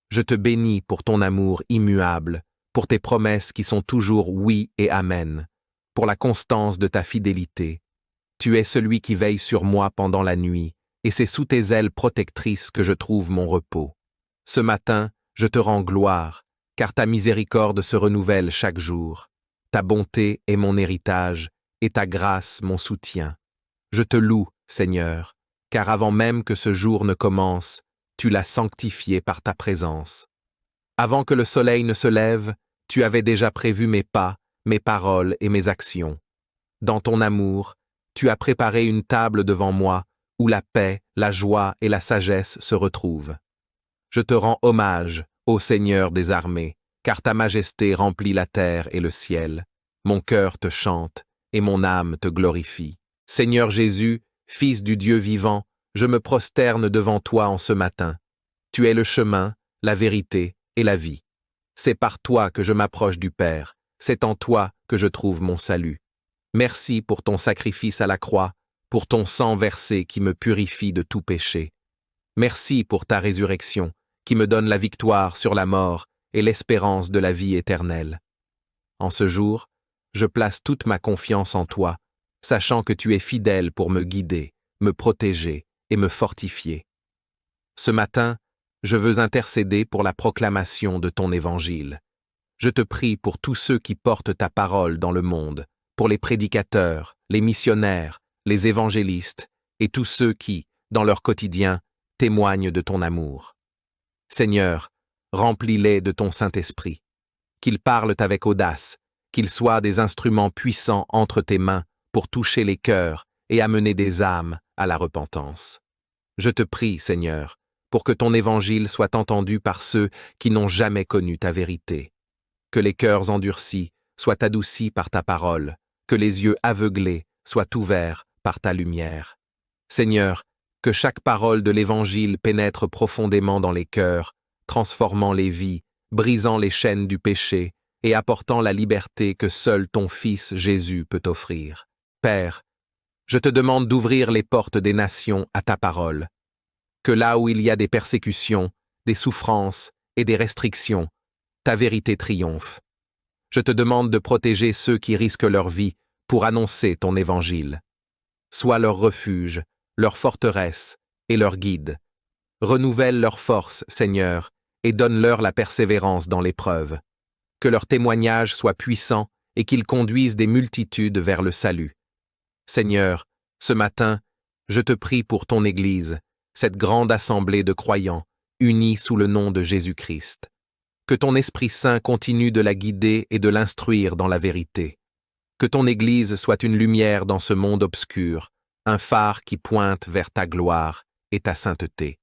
Je te bénis pour ton amour immuable, pour tes promesses qui sont toujours oui et amen, pour la constance de ta fidélité. Tu es celui qui veille sur moi pendant la nuit, et c'est sous tes ailes protectrices que je trouve mon repos. Ce matin, je te rends gloire, car ta miséricorde se renouvelle chaque jour. Ta bonté est mon héritage, et ta grâce mon soutien. Je te loue, Seigneur, car avant même que ce jour ne commence, tu l'as sanctifié par ta présence. Avant que le soleil ne se lève, tu avais déjà prévu mes pas, mes paroles et mes actions. Dans ton amour, tu as préparé une table devant moi, où la paix, la joie et la sagesse se retrouvent. Je te rends hommage, ô Seigneur des armées, car ta majesté remplit la terre et le ciel. Mon cœur te chante, et mon âme te glorifie. Seigneur Jésus, Fils du Dieu vivant, je me prosterne devant toi en ce matin. Tu es le chemin, la vérité et la vie. C'est par toi que je m'approche du Père, c'est en toi que je trouve mon salut. Merci pour ton sacrifice à la croix, pour ton sang versé qui me purifie de tout péché. Merci pour ta résurrection, qui me donne la victoire sur la mort et l'espérance de la vie éternelle. En ce jour, je place toute ma confiance en toi, sachant que tu es fidèle pour me guider, me protéger et me fortifier. Ce matin, je veux intercéder pour la proclamation de ton évangile. Je te prie pour tous ceux qui portent ta parole dans le monde, pour les prédicateurs, les missionnaires, les évangélistes et tous ceux qui, dans leur quotidien, témoignent de ton amour. Seigneur, remplis-les de ton Saint-Esprit, qu'ils parlent avec audace, qu'ils soient des instruments puissants entre tes mains pour toucher les cœurs et amener des âmes à la repentance. Je te prie, Seigneur, pour que ton évangile soit entendu par ceux qui n'ont jamais connu ta vérité. Que les cœurs endurcis soient adoucis par ta parole, que les yeux aveuglés soient ouverts par ta lumière. Seigneur, que chaque parole de l'Évangile pénètre profondément dans les cœurs, transformant les vies, brisant les chaînes du péché et apportant la liberté que seul ton Fils Jésus peut offrir. Père, je te demande d'ouvrir les portes des nations à ta parole. Que là où il y a des persécutions, des souffrances et des restrictions, ta vérité triomphe. Je te demande de protéger ceux qui risquent leur vie pour annoncer ton évangile. Sois leur refuge, leur forteresse et leur guide. Renouvelle leur force, Seigneur, et donne-leur la persévérance dans l'épreuve. Que leur témoignage soit puissant et qu'ils conduisent des multitudes vers le salut. Seigneur, ce matin, je te prie pour ton Église, cette grande assemblée de croyants, unis sous le nom de Jésus-Christ. Que ton Esprit Saint continue de la guider et de l'instruire dans la vérité. Que ton Église soit une lumière dans ce monde obscur, un phare qui pointe vers ta gloire et ta sainteté.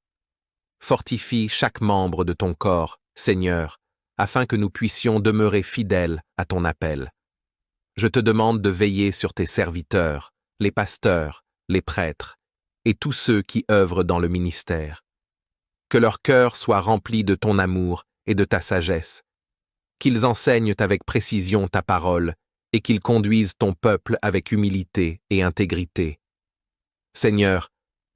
Fortifie chaque membre de ton corps, Seigneur, afin que nous puissions demeurer fidèles à ton appel. Je te demande de veiller sur tes serviteurs, les pasteurs, les prêtres, et tous ceux qui œuvrent dans le ministère. Que leur cœur soit rempli de ton amour et de ta sagesse, qu'ils enseignent avec précision ta parole et qu'ils conduisent ton peuple avec humilité et intégrité. Seigneur,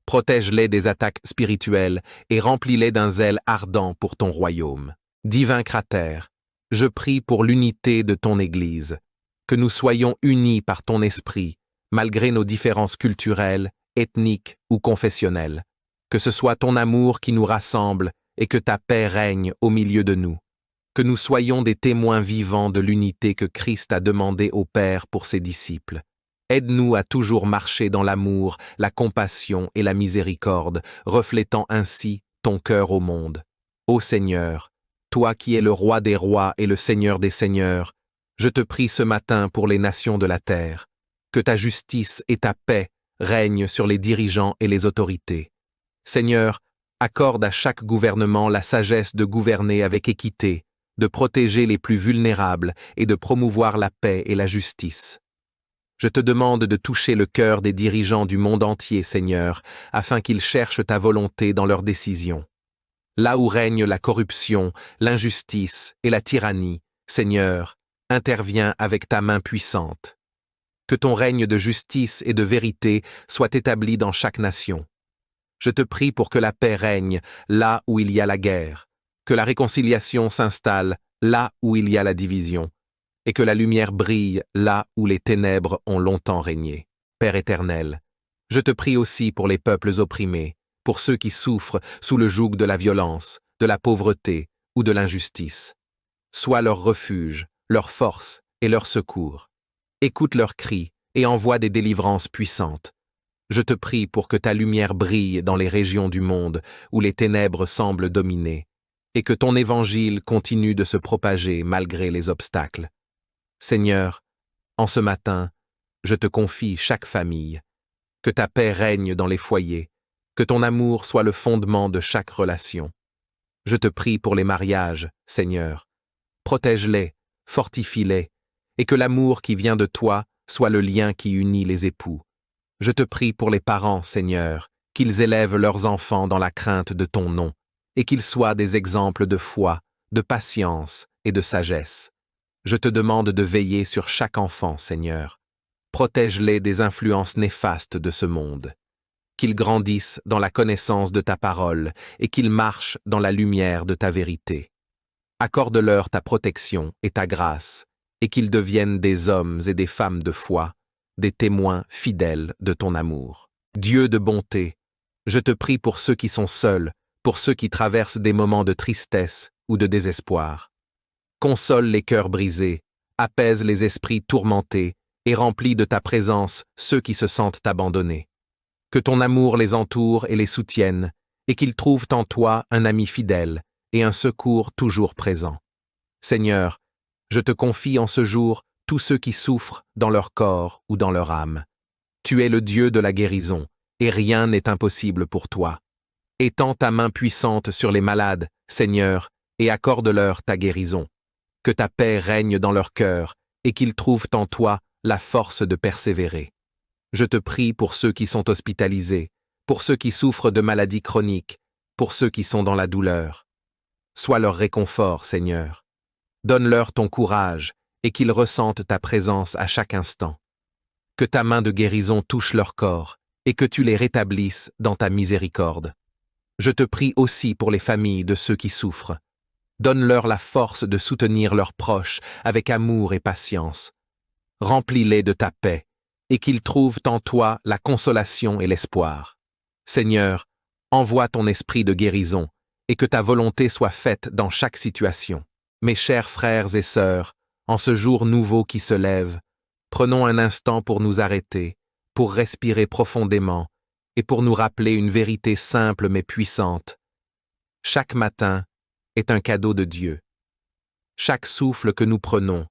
protège-les des attaques spirituelles et remplis-les d'un zèle ardent pour ton royaume. Divin Cratère, je prie pour l'unité de ton Église, que nous soyons unis par ton esprit, malgré nos différences culturelles, ethniques ou confessionnelles. Que ce soit ton amour qui nous rassemble et que ta paix règne au milieu de nous. Que nous soyons des témoins vivants de l'unité que Christ a demandé au Père pour ses disciples. Aide-nous à toujours marcher dans l'amour, la compassion et la miséricorde, reflétant ainsi ton cœur au monde. Ô Seigneur, toi qui es le roi des rois et le Seigneur des seigneurs, je te prie ce matin pour les nations de la terre. Que ta justice et ta paix règnent sur les dirigeants et les autorités. Seigneur, accorde à chaque gouvernement la sagesse de gouverner avec équité, de protéger les plus vulnérables et de promouvoir la paix et la justice. Je te demande de toucher le cœur des dirigeants du monde entier, Seigneur, afin qu'ils cherchent ta volonté dans leurs décisions. Là où règne la corruption, l'injustice et la tyrannie, Seigneur, interviens avec ta main puissante. Que ton règne de justice et de vérité soit établi dans chaque nation. Je te prie pour que la paix règne là où il y a la guerre, que la réconciliation s'installe là où il y a la division, et que la lumière brille là où les ténèbres ont longtemps régné. Père éternel, je te prie aussi pour les peuples opprimés, pour ceux qui souffrent sous le joug de la violence, de la pauvreté ou de l'injustice. Sois leur refuge, leur force et leur secours. Écoute leurs cris et envoie des délivrances puissantes. Je te prie pour que ta lumière brille dans les régions du monde où les ténèbres semblent dominer, et que ton évangile continue de se propager malgré les obstacles. Seigneur, en ce matin, je te confie chaque famille. Que ta paix règne dans les foyers, que ton amour soit le fondement de chaque relation. Je te prie pour les mariages, Seigneur. Protège-les, fortifie-les, et que l'amour qui vient de toi soit le lien qui unit les époux. Je te prie pour les parents, Seigneur, qu'ils élèvent leurs enfants dans la crainte de ton nom, et qu'ils soient des exemples de foi, de patience et de sagesse. Je te demande de veiller sur chaque enfant, Seigneur. Protège-les des influences néfastes de ce monde. Qu'ils grandissent dans la connaissance de ta parole et qu'ils marchent dans la lumière de ta vérité. Accorde-leur ta protection et ta grâce, et qu'ils deviennent des hommes et des femmes de foi, des témoins fidèles de ton amour. Dieu de bonté, je te prie pour ceux qui sont seuls, pour ceux qui traversent des moments de tristesse ou de désespoir. Console les cœurs brisés, apaise les esprits tourmentés et remplis de ta présence ceux qui se sentent abandonnés. Que ton amour les entoure et les soutienne, et qu'ils trouvent en toi un ami fidèle et un secours toujours présent. Seigneur, je te confie en ce jour tous ceux qui souffrent dans leur corps ou dans leur âme. Tu es le Dieu de la guérison, et rien n'est impossible pour toi. Étends ta main puissante sur les malades, Seigneur, et accorde-leur ta guérison. Que ta paix règne dans leur cœur, et qu'ils trouvent en toi la force de persévérer. Je te prie pour ceux qui sont hospitalisés, pour ceux qui souffrent de maladies chroniques, pour ceux qui sont dans la douleur. Sois leur réconfort, Seigneur. Donne-leur ton courage et qu'ils ressentent ta présence à chaque instant. Que ta main de guérison touche leur corps et que tu les rétablisses dans ta miséricorde. Je te prie aussi pour les familles de ceux qui souffrent. Donne-leur la force de soutenir leurs proches avec amour et patience. Remplis-les de ta paix et qu'ils trouvent en toi la consolation et l'espoir. Seigneur, envoie ton esprit de guérison et que ta volonté soit faite dans chaque situation. Mes chers frères et sœurs, en ce jour nouveau qui se lève, prenons un instant pour nous arrêter, pour respirer profondément et pour nous rappeler une vérité simple mais puissante. Chaque matin est un cadeau de Dieu. Chaque souffle que nous prenons,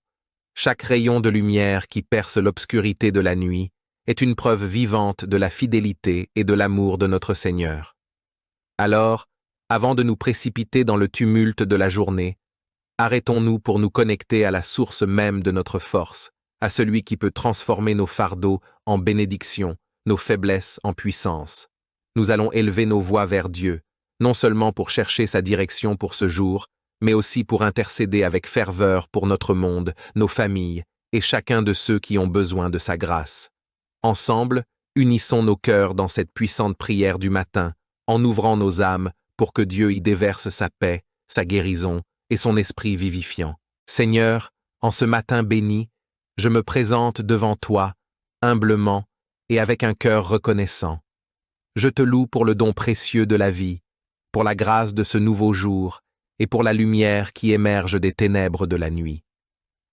chaque rayon de lumière qui perce l'obscurité de la nuit est une preuve vivante de la fidélité et de l'amour de notre Seigneur. Alors, avant de nous précipiter dans le tumulte de la journée, arrêtons-nous pour nous connecter à la source même de notre force, à celui qui peut transformer nos fardeaux en bénédictions, nos faiblesses en puissance. Nous allons élever nos voix vers Dieu, non seulement pour chercher sa direction pour ce jour, mais aussi pour intercéder avec ferveur pour notre monde, nos familles et chacun de ceux qui ont besoin de sa grâce. Ensemble, unissons nos cœurs dans cette puissante prière du matin, en ouvrant nos âmes pour que Dieu y déverse sa paix, sa guérison et son esprit vivifiant. Seigneur, en ce matin béni, je me présente devant toi, humblement et avec un cœur reconnaissant. Je te loue pour le don précieux de la vie, pour la grâce de ce nouveau jour et pour la lumière qui émerge des ténèbres de la nuit.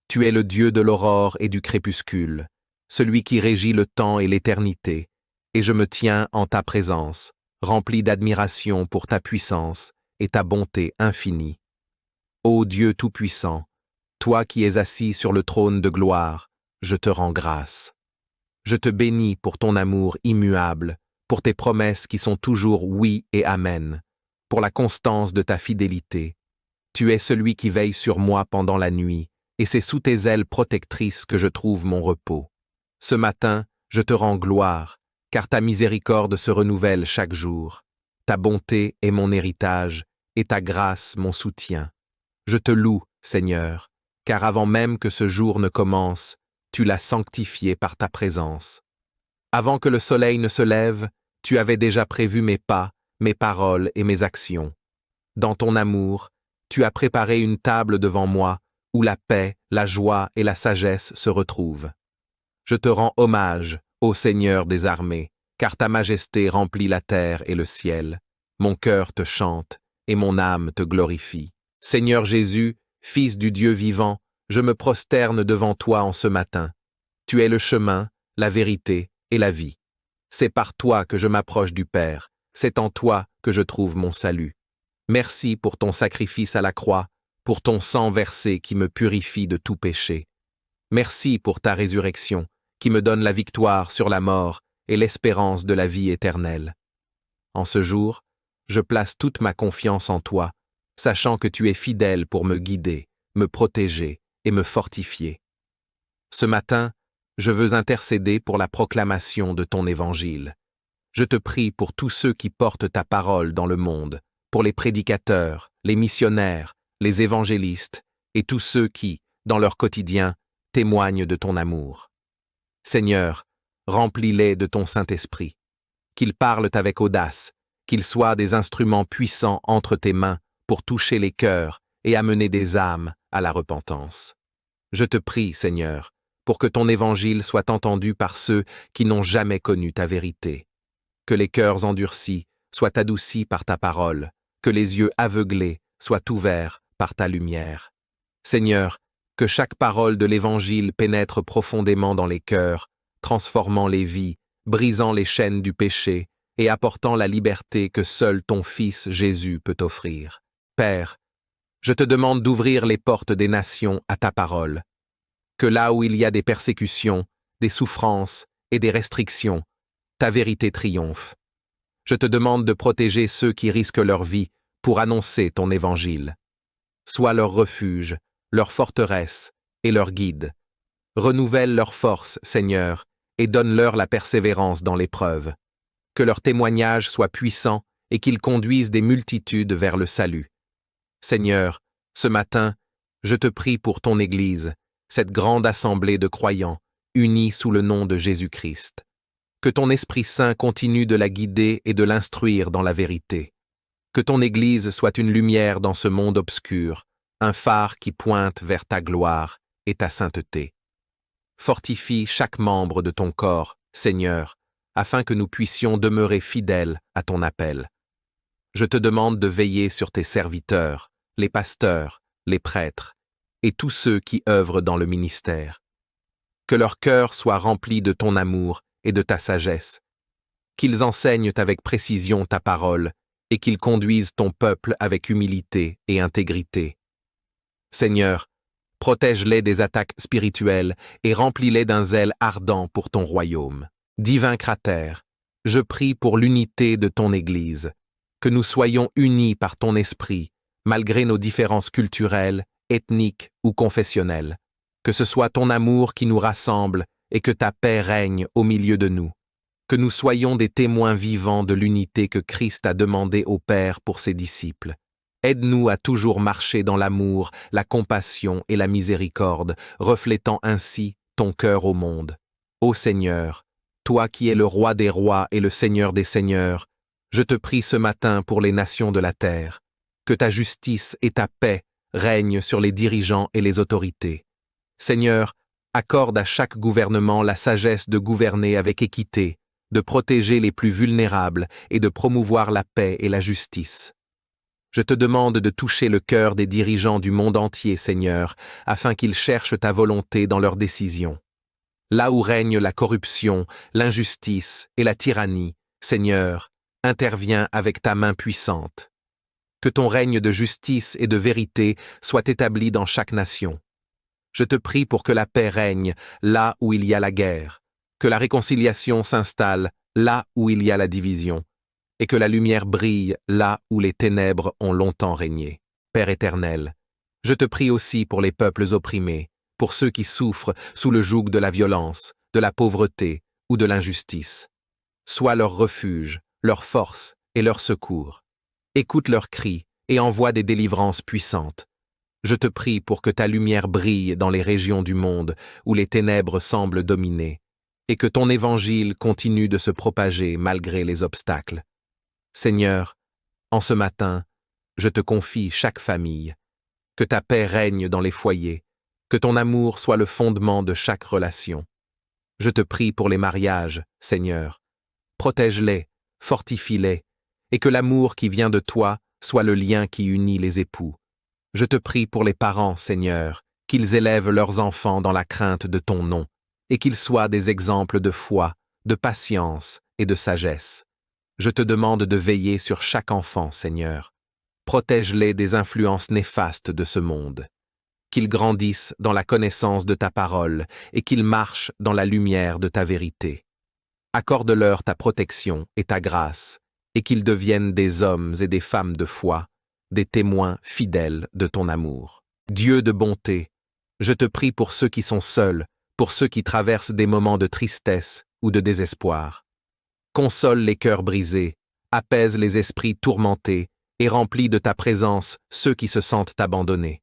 Tu es le Dieu de l'aurore et du crépuscule, celui qui régit le temps et l'éternité, et je me tiens en ta présence, rempli d'admiration pour ta puissance et ta bonté infinie. Ô Dieu Tout-Puissant, toi qui es assis sur le trône de gloire, je te rends grâce. Je te bénis pour ton amour immuable, pour tes promesses qui sont toujours oui et amen, pour la constance de ta fidélité. Tu es celui qui veille sur moi pendant la nuit, et c'est sous tes ailes protectrices que je trouve mon repos. Ce matin, je te rends gloire, car ta miséricorde se renouvelle chaque jour. Ta bonté est mon héritage, et ta grâce mon soutien. Je te loue, Seigneur, car avant même que ce jour ne commence, tu l'as sanctifié par ta présence. Avant que le soleil ne se lève, tu avais déjà prévu mes pas, mes paroles et mes actions. Dans ton amour, tu as préparé une table devant moi, où la paix, la joie et la sagesse se retrouvent. Je te rends hommage, ô Seigneur des armées, car ta majesté remplit la terre et le ciel. Mon cœur te chante, et mon âme te glorifie. Seigneur Jésus, Fils du Dieu vivant, je me prosterne devant toi en ce matin. Tu es le chemin, la vérité et la vie. C'est par toi que je m'approche du Père, c'est en toi que je trouve mon salut. Merci pour ton sacrifice à la croix, pour ton sang versé qui me purifie de tout péché. Merci pour ta résurrection, qui me donne la victoire sur la mort et l'espérance de la vie éternelle. En ce jour, je place toute ma confiance en toi, sachant que tu es fidèle pour me guider, me protéger et me fortifier. Ce matin, je veux intercéder pour la proclamation de ton évangile. Je te prie pour tous ceux qui portent ta parole dans le monde, pour les prédicateurs, les missionnaires, les évangélistes et tous ceux qui, dans leur quotidien, témoignent de ton amour. Seigneur, remplis-les de ton Saint-Esprit. Qu'ils parlent avec audace, qu'ils soient des instruments puissants entre tes mains pour toucher les cœurs et amener des âmes à la repentance. Je te prie, Seigneur, pour que ton évangile soit entendu par ceux qui n'ont jamais connu ta vérité. Que les cœurs endurcis soient adoucis par ta parole, que les yeux aveuglés soient ouverts par ta lumière. Seigneur, que chaque parole de l'évangile pénètre profondément dans les cœurs, transformant les vies, brisant les chaînes du péché et apportant la liberté que seul ton Fils Jésus peut offrir. Père, je te demande d'ouvrir les portes des nations à ta parole. Que là où il y a des persécutions, des souffrances et des restrictions, ta vérité triomphe. Je te demande de protéger ceux qui risquent leur vie pour annoncer ton évangile. Sois leur refuge, leur forteresse et leur guide. Renouvelle leur force, Seigneur, et donne-leur la persévérance dans l'épreuve. Que leur témoignage soit puissant et qu'ils conduisent des multitudes vers le salut. Seigneur, ce matin, je te prie pour ton Église, cette grande assemblée de croyants, unis sous le nom de Jésus-Christ. Que ton Esprit Saint continue de la guider et de l'instruire dans la vérité. Que ton Église soit une lumière dans ce monde obscur, un phare qui pointe vers ta gloire et ta sainteté. Fortifie chaque membre de ton corps, Seigneur, afin que nous puissions demeurer fidèles à ton appel. Je te demande de veiller sur tes serviteurs, les pasteurs, les prêtres, et tous ceux qui œuvrent dans le ministère. Que leur cœur soit rempli de ton amour et de ta sagesse, qu'ils enseignent avec précision ta parole et qu'ils conduisent ton peuple avec humilité et intégrité. Seigneur, protège-les des attaques spirituelles et remplis-les d'un zèle ardent pour ton royaume. Divin Cratère, je prie pour l'unité de ton Église, que nous soyons unis par ton esprit, malgré nos différences culturelles, ethniques ou confessionnelles. Que ce soit ton amour qui nous rassemble et que ta paix règne au milieu de nous. Que nous soyons des témoins vivants de l'unité que Christ a demandé au Père pour ses disciples. Aide-nous à toujours marcher dans l'amour, la compassion et la miséricorde, reflétant ainsi ton cœur au monde. Ô Seigneur, toi qui es le roi des rois et le Seigneur des seigneurs, je te prie ce matin pour les nations de la terre. Que ta justice et ta paix règnent sur les dirigeants et les autorités. Seigneur, accorde à chaque gouvernement la sagesse de gouverner avec équité, de protéger les plus vulnérables et de promouvoir la paix et la justice. Je te demande de toucher le cœur des dirigeants du monde entier, Seigneur, afin qu'ils cherchent ta volonté dans leurs décisions. Là où règne la corruption, l'injustice et la tyrannie, Seigneur, interviens avec ta main puissante. Que ton règne de justice et de vérité soit établi dans chaque nation. Je te prie pour que la paix règne là où il y a la guerre, que la réconciliation s'installe là où il y a la division, et que la lumière brille là où les ténèbres ont longtemps régné. Père éternel, je te prie aussi pour les peuples opprimés, pour ceux qui souffrent sous le joug de la violence, de la pauvreté ou de l'injustice. Sois leur refuge, leur force et leur secours. Écoute leurs cris et envoie des délivrances puissantes. Je te prie pour que ta lumière brille dans les régions du monde où les ténèbres semblent dominer, et que ton évangile continue de se propager malgré les obstacles. Seigneur, en ce matin, je te confie chaque famille. Que ta paix règne dans les foyers, que ton amour soit le fondement de chaque relation. Je te prie pour les mariages, Seigneur. Protège-les, fortifie-les, et que l'amour qui vient de toi soit le lien qui unit les époux. Je te prie pour les parents, Seigneur, qu'ils élèvent leurs enfants dans la crainte de ton nom, et qu'ils soient des exemples de foi, de patience et de sagesse. Je te demande de veiller sur chaque enfant, Seigneur. Protège-les des influences néfastes de ce monde. Qu'ils grandissent dans la connaissance de ta parole et qu'ils marchent dans la lumière de ta vérité. Accorde-leur ta protection et ta grâce, et qu'ils deviennent des hommes et des femmes de foi, des témoins fidèles de ton amour. Dieu de bonté, je te prie pour ceux qui sont seuls, pour ceux qui traversent des moments de tristesse ou de désespoir. Console les cœurs brisés, apaise les esprits tourmentés et remplis de ta présence ceux qui se sentent abandonnés.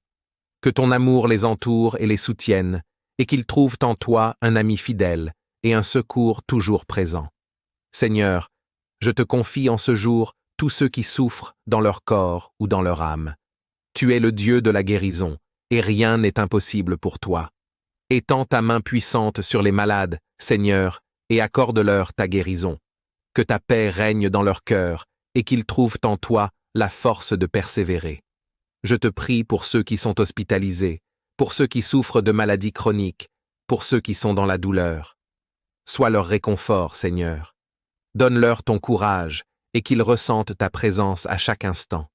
Que ton amour les entoure et les soutienne, et qu'ils trouvent en toi un ami fidèle et un secours toujours présent. Seigneur, je te confie en ce jour tous ceux qui souffrent dans leur corps ou dans leur âme. Tu es le Dieu de la guérison, et rien n'est impossible pour toi. Étends ta main puissante sur les malades, Seigneur, et accorde-leur ta guérison. Que ta paix règne dans leur cœur, et qu'ils trouvent en toi la force de persévérer. Je te prie pour ceux qui sont hospitalisés, pour ceux qui souffrent de maladies chroniques, pour ceux qui sont dans la douleur. Sois leur réconfort, Seigneur. Donne-leur ton courage, et qu'ils ressentent ta présence à chaque instant.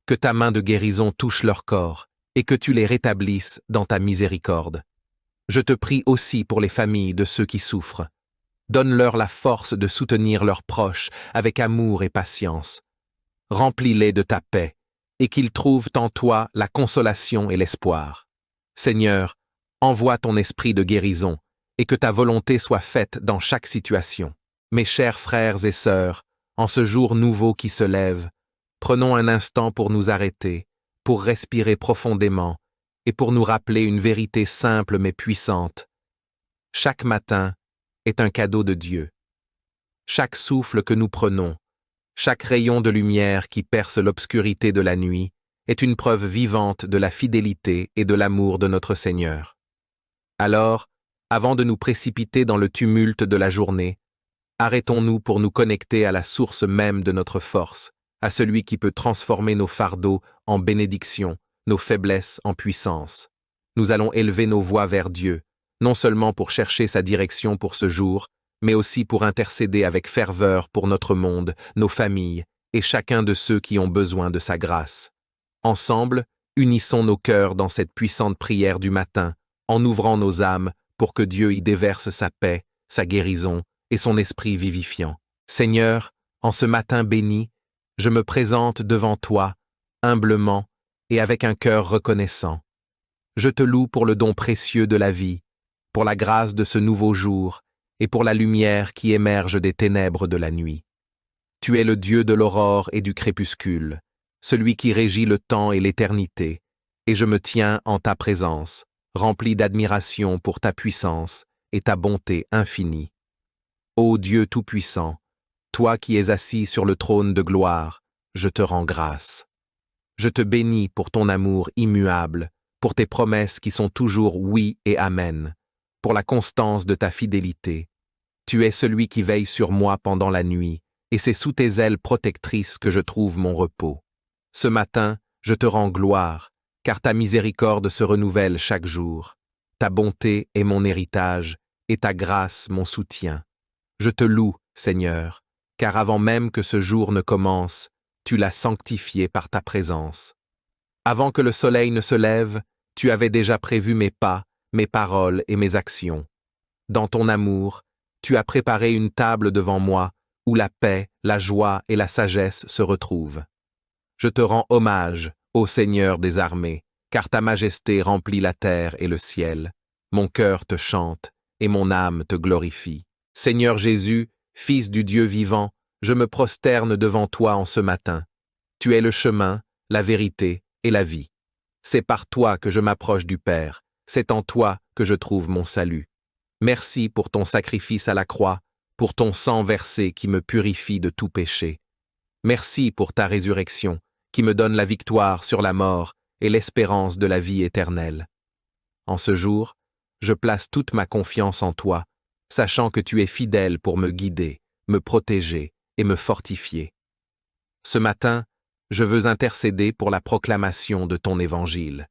Que ta main de guérison touche leur corps, et que tu les rétablisses dans ta miséricorde. Je te prie aussi pour les familles de ceux qui souffrent. Donne-leur la force de soutenir leurs proches avec amour et patience. Remplis-les de ta paix, et qu'ils trouvent en toi la consolation et l'espoir. Seigneur, Envoie ton esprit de guérison, et que ta volonté soit faite dans chaque situation. Mes chers frères et sœurs, en ce jour nouveau qui se lève, prenons un instant pour nous arrêter, pour respirer profondément, et pour nous rappeler une vérité simple mais puissante. Chaque matin est un cadeau de Dieu. Chaque souffle que nous prenons, chaque rayon de lumière qui perce l'obscurité de la nuit, est une preuve vivante de la fidélité et de l'amour de notre Seigneur. Alors, avant de nous précipiter dans le tumulte de la journée, arrêtons-nous pour nous connecter à la source même de notre force, à celui qui peut transformer nos fardeaux en bénédictions, nos faiblesses en puissance. Nous allons élever nos voix vers Dieu, non seulement pour chercher sa direction pour ce jour, mais aussi pour intercéder avec ferveur pour notre monde, nos familles et chacun de ceux qui ont besoin de sa grâce. Ensemble, unissons nos cœurs dans cette puissante prière du matin, en ouvrant nos âmes pour que Dieu y déverse sa paix, sa guérison et son esprit vivifiant. Seigneur, en ce matin béni, je me présente devant toi, humblement et avec un cœur reconnaissant. Je te loue pour le don précieux de la vie, pour la grâce de ce nouveau jour et pour la lumière qui émerge des ténèbres de la nuit. Tu es le Dieu de l'aurore et du crépuscule, celui qui régit le temps et l'éternité, et je me tiens en ta présence, rempli d'admiration pour ta puissance et ta bonté infinie. Ô Dieu Tout-Puissant, toi qui es assis sur le trône de gloire, je te rends grâce. Je te bénis pour ton amour immuable, pour tes promesses qui sont toujours oui et amen, pour la constance de ta fidélité. Tu es celui qui veille sur moi pendant la nuit, et c'est sous tes ailes protectrices que je trouve mon repos. Ce matin, je te rends gloire, car ta miséricorde se renouvelle chaque jour. Ta bonté est mon héritage, et ta grâce mon soutien. Je te loue, Seigneur, car avant même que ce jour ne commence, tu l'as sanctifié par ta présence. Avant que le soleil ne se lève, tu avais déjà prévu mes pas, mes paroles et mes actions. Dans ton amour, tu as préparé une table devant moi, où la paix, la joie et la sagesse se retrouvent. Je te rends hommage, ô Seigneur des armées, car ta majesté remplit la terre et le ciel. Mon cœur te chante, et mon âme te glorifie. Seigneur Jésus, Fils du Dieu vivant, je me prosterne devant toi en ce matin. Tu es le chemin, la vérité et la vie. C'est par toi que je m'approche du Père, c'est en toi que je trouve mon salut. Merci pour ton sacrifice à la croix, pour ton sang versé qui me purifie de tout péché. Merci pour ta résurrection, qui me donne la victoire sur la mort et l'espérance de la vie éternelle. En ce jour, je place toute ma confiance en toi, sachant que tu es fidèle pour me guider, me protéger et me fortifier. Ce matin, je veux intercéder pour la proclamation de ton évangile.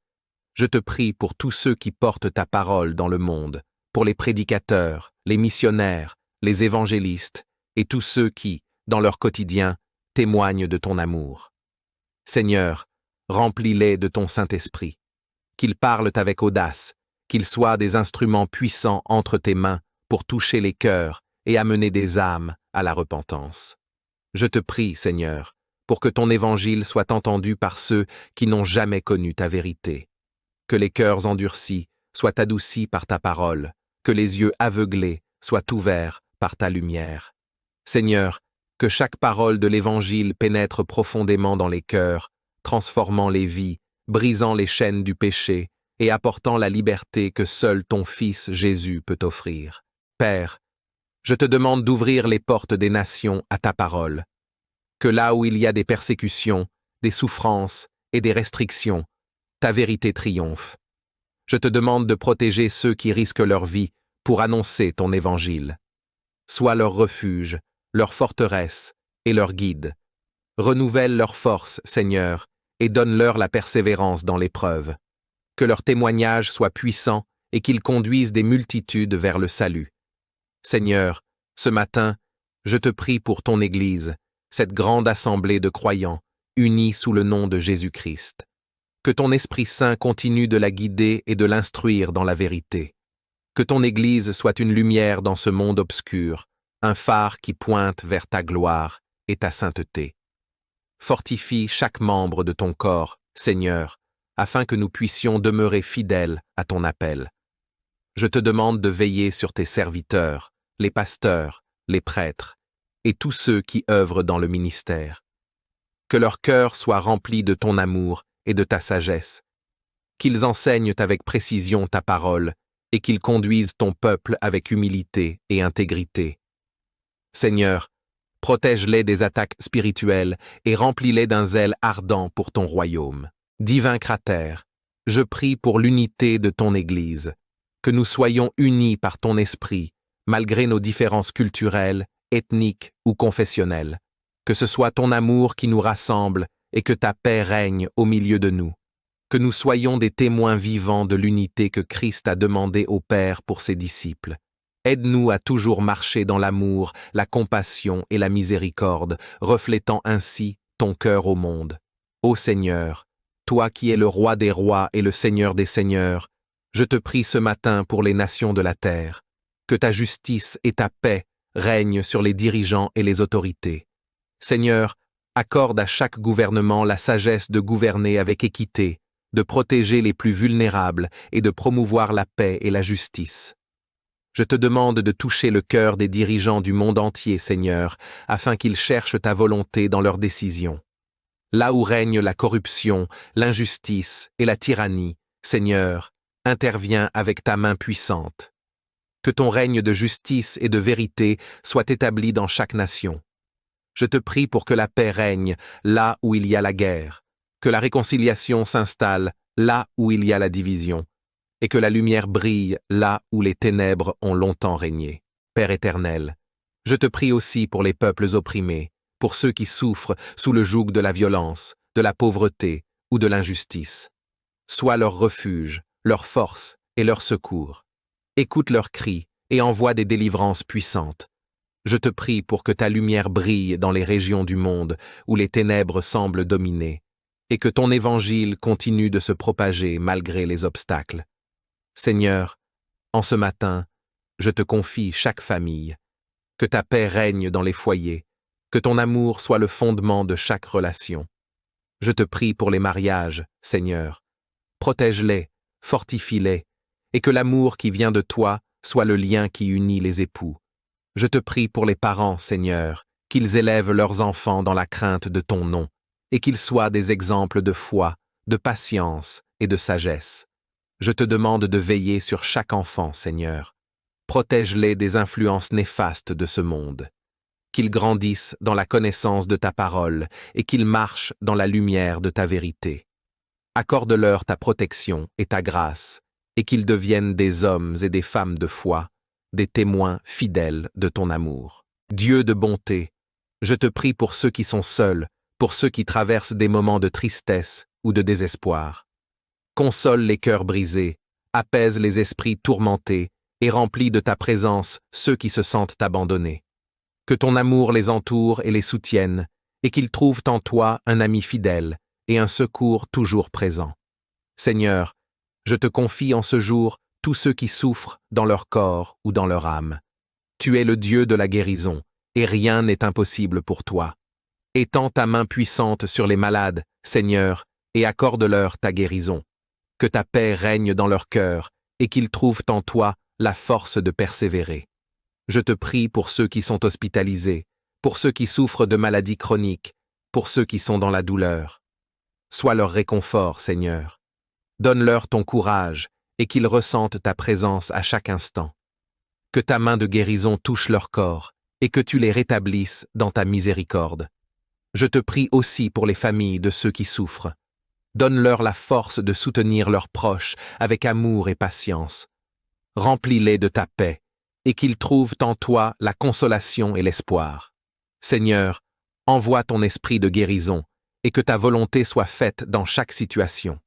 Je te prie pour tous ceux qui portent ta parole dans le monde, pour les prédicateurs, les missionnaires, les évangélistes et tous ceux qui, dans leur quotidien, témoignent de ton amour. Seigneur, remplis-les de ton Saint-Esprit, qu'ils parlent avec audace, qu'ils soient des instruments puissants entre tes mains pour toucher les cœurs et amener des âmes à la repentance. Je te prie, Seigneur, pour que ton évangile soit entendu par ceux qui n'ont jamais connu ta vérité. Que les cœurs endurcis soient adoucis par ta parole, que les yeux aveuglés soient ouverts par ta lumière. Seigneur, que chaque parole de l'Évangile pénètre profondément dans les cœurs, transformant les vies, brisant les chaînes du péché et apportant la liberté que seul ton Fils Jésus peut offrir. Père, je te demande d'ouvrir les portes des nations à ta parole. Que là où il y a des persécutions, des souffrances et des restrictions, ta vérité triomphe. Je te demande de protéger ceux qui risquent leur vie pour annoncer ton évangile. Sois leur refuge, leur forteresse et leur guide. Renouvelle leur force, Seigneur, et donne-leur la persévérance dans l'épreuve. Que leur témoignage soit puissant et qu'ils conduisent des multitudes vers le salut. Seigneur, ce matin, je te prie pour ton Église, cette grande assemblée de croyants, unis sous le nom de Jésus-Christ. Que ton Esprit Saint continue de la guider et de l'instruire dans la vérité. Que ton Église soit une lumière dans ce monde obscur, un phare qui pointe vers ta gloire et ta sainteté. Fortifie chaque membre de ton corps, Seigneur, afin que nous puissions demeurer fidèles à ton appel. je te demande de veiller sur tes serviteurs, les pasteurs, les prêtres, et tous ceux qui œuvrent dans le ministère. Que leur cœur soit rempli de ton amour et de ta sagesse, qu'ils enseignent avec précision ta parole et qu'ils conduisent ton peuple avec humilité et intégrité. Seigneur, protège-les des attaques spirituelles et remplis-les d'un zèle ardent pour ton royaume. Divin Cratère, je prie pour l'unité de ton Église, que nous soyons unis par ton esprit, malgré nos différences culturelles, ethniques ou confessionnelles. Que ce soit ton amour qui nous rassemble et que ta paix règne au milieu de nous. Que nous soyons des témoins vivants de l'unité que Christ a demandé au Père pour ses disciples. Aide-nous à toujours marcher dans l'amour, la compassion et la miséricorde, reflétant ainsi ton cœur au monde. Ô Seigneur, toi qui es le roi des rois et le Seigneur des seigneurs, je te prie ce matin pour les nations de la terre. Que ta justice et ta paix règnent sur les dirigeants et les autorités. Seigneur, accorde à chaque gouvernement la sagesse de gouverner avec équité, de protéger les plus vulnérables et de promouvoir la paix et la justice. Je te demande de toucher le cœur des dirigeants du monde entier, Seigneur, afin qu'ils cherchent ta volonté dans leurs décisions. Là où règne la corruption, l'injustice et la tyrannie, Seigneur, interviens avec ta main puissante. Que ton règne de justice et de vérité soit établi dans chaque nation. Je te prie pour que la paix règne là où il y a la guerre, que la réconciliation s'installe là où il y a la division, et que la lumière brille là où les ténèbres ont longtemps régné. Père éternel, je te prie aussi pour les peuples opprimés, pour ceux qui souffrent sous le joug de la violence, de la pauvreté ou de l'injustice. Sois leur refuge, leur force et leur secours. Écoute leurs cris et envoie des délivrances puissantes. Je te prie pour que ta lumière brille dans les régions du monde où les ténèbres semblent dominer, et que ton évangile continue de se propager malgré les obstacles. Seigneur, en ce matin, je te confie chaque famille. Que ta paix règne dans les foyers, que ton amour soit le fondement de chaque relation. Je te prie pour les mariages, Seigneur. Protège-les, fortifie-les, et que l'amour qui vient de toi soit le lien qui unit les époux. Je te prie pour les parents, Seigneur, qu'ils élèvent leurs enfants dans la crainte de ton nom, et qu'ils soient des exemples de foi, de patience et de sagesse. Je te demande de veiller sur chaque enfant, Seigneur. Protège-les des influences néfastes de ce monde. Qu'ils grandissent dans la connaissance de ta parole et qu'ils marchent dans la lumière de ta vérité. Accorde-leur ta protection et ta grâce, et qu'ils deviennent des hommes et des femmes de foi, des témoins fidèles de ton amour. Dieu de bonté, je te prie pour ceux qui sont seuls, pour ceux qui traversent des moments de tristesse ou de désespoir. Console les cœurs brisés, apaise les esprits tourmentés et remplis de ta présence ceux qui se sentent abandonnés. Que ton amour les entoure et les soutienne, et qu'ils trouvent en toi un ami fidèle et un secours toujours présent. Seigneur, je te confie en ce jour tous ceux qui souffrent dans leur corps ou dans leur âme. Tu es le Dieu de la guérison, et rien n'est impossible pour toi. Étends ta main puissante sur les malades, Seigneur, et accorde-leur ta guérison. Que ta paix règne dans leur cœur, et qu'ils trouvent en toi la force de persévérer. Je te prie pour ceux qui sont hospitalisés, pour ceux qui souffrent de maladies chroniques, pour ceux qui sont dans la douleur. Sois leur réconfort, Seigneur. Donne-leur ton courage, et qu'ils ressentent ta présence à chaque instant. Que ta main de guérison touche leur corps, et que tu les rétablisses dans ta miséricorde. Je te prie aussi pour les familles de ceux qui souffrent. Donne-leur la force de soutenir leurs proches avec amour et patience. Remplis-les de ta paix, et qu'ils trouvent en toi la consolation et l'espoir. Seigneur, envoie ton esprit de guérison, et que ta volonté soit faite dans chaque situation.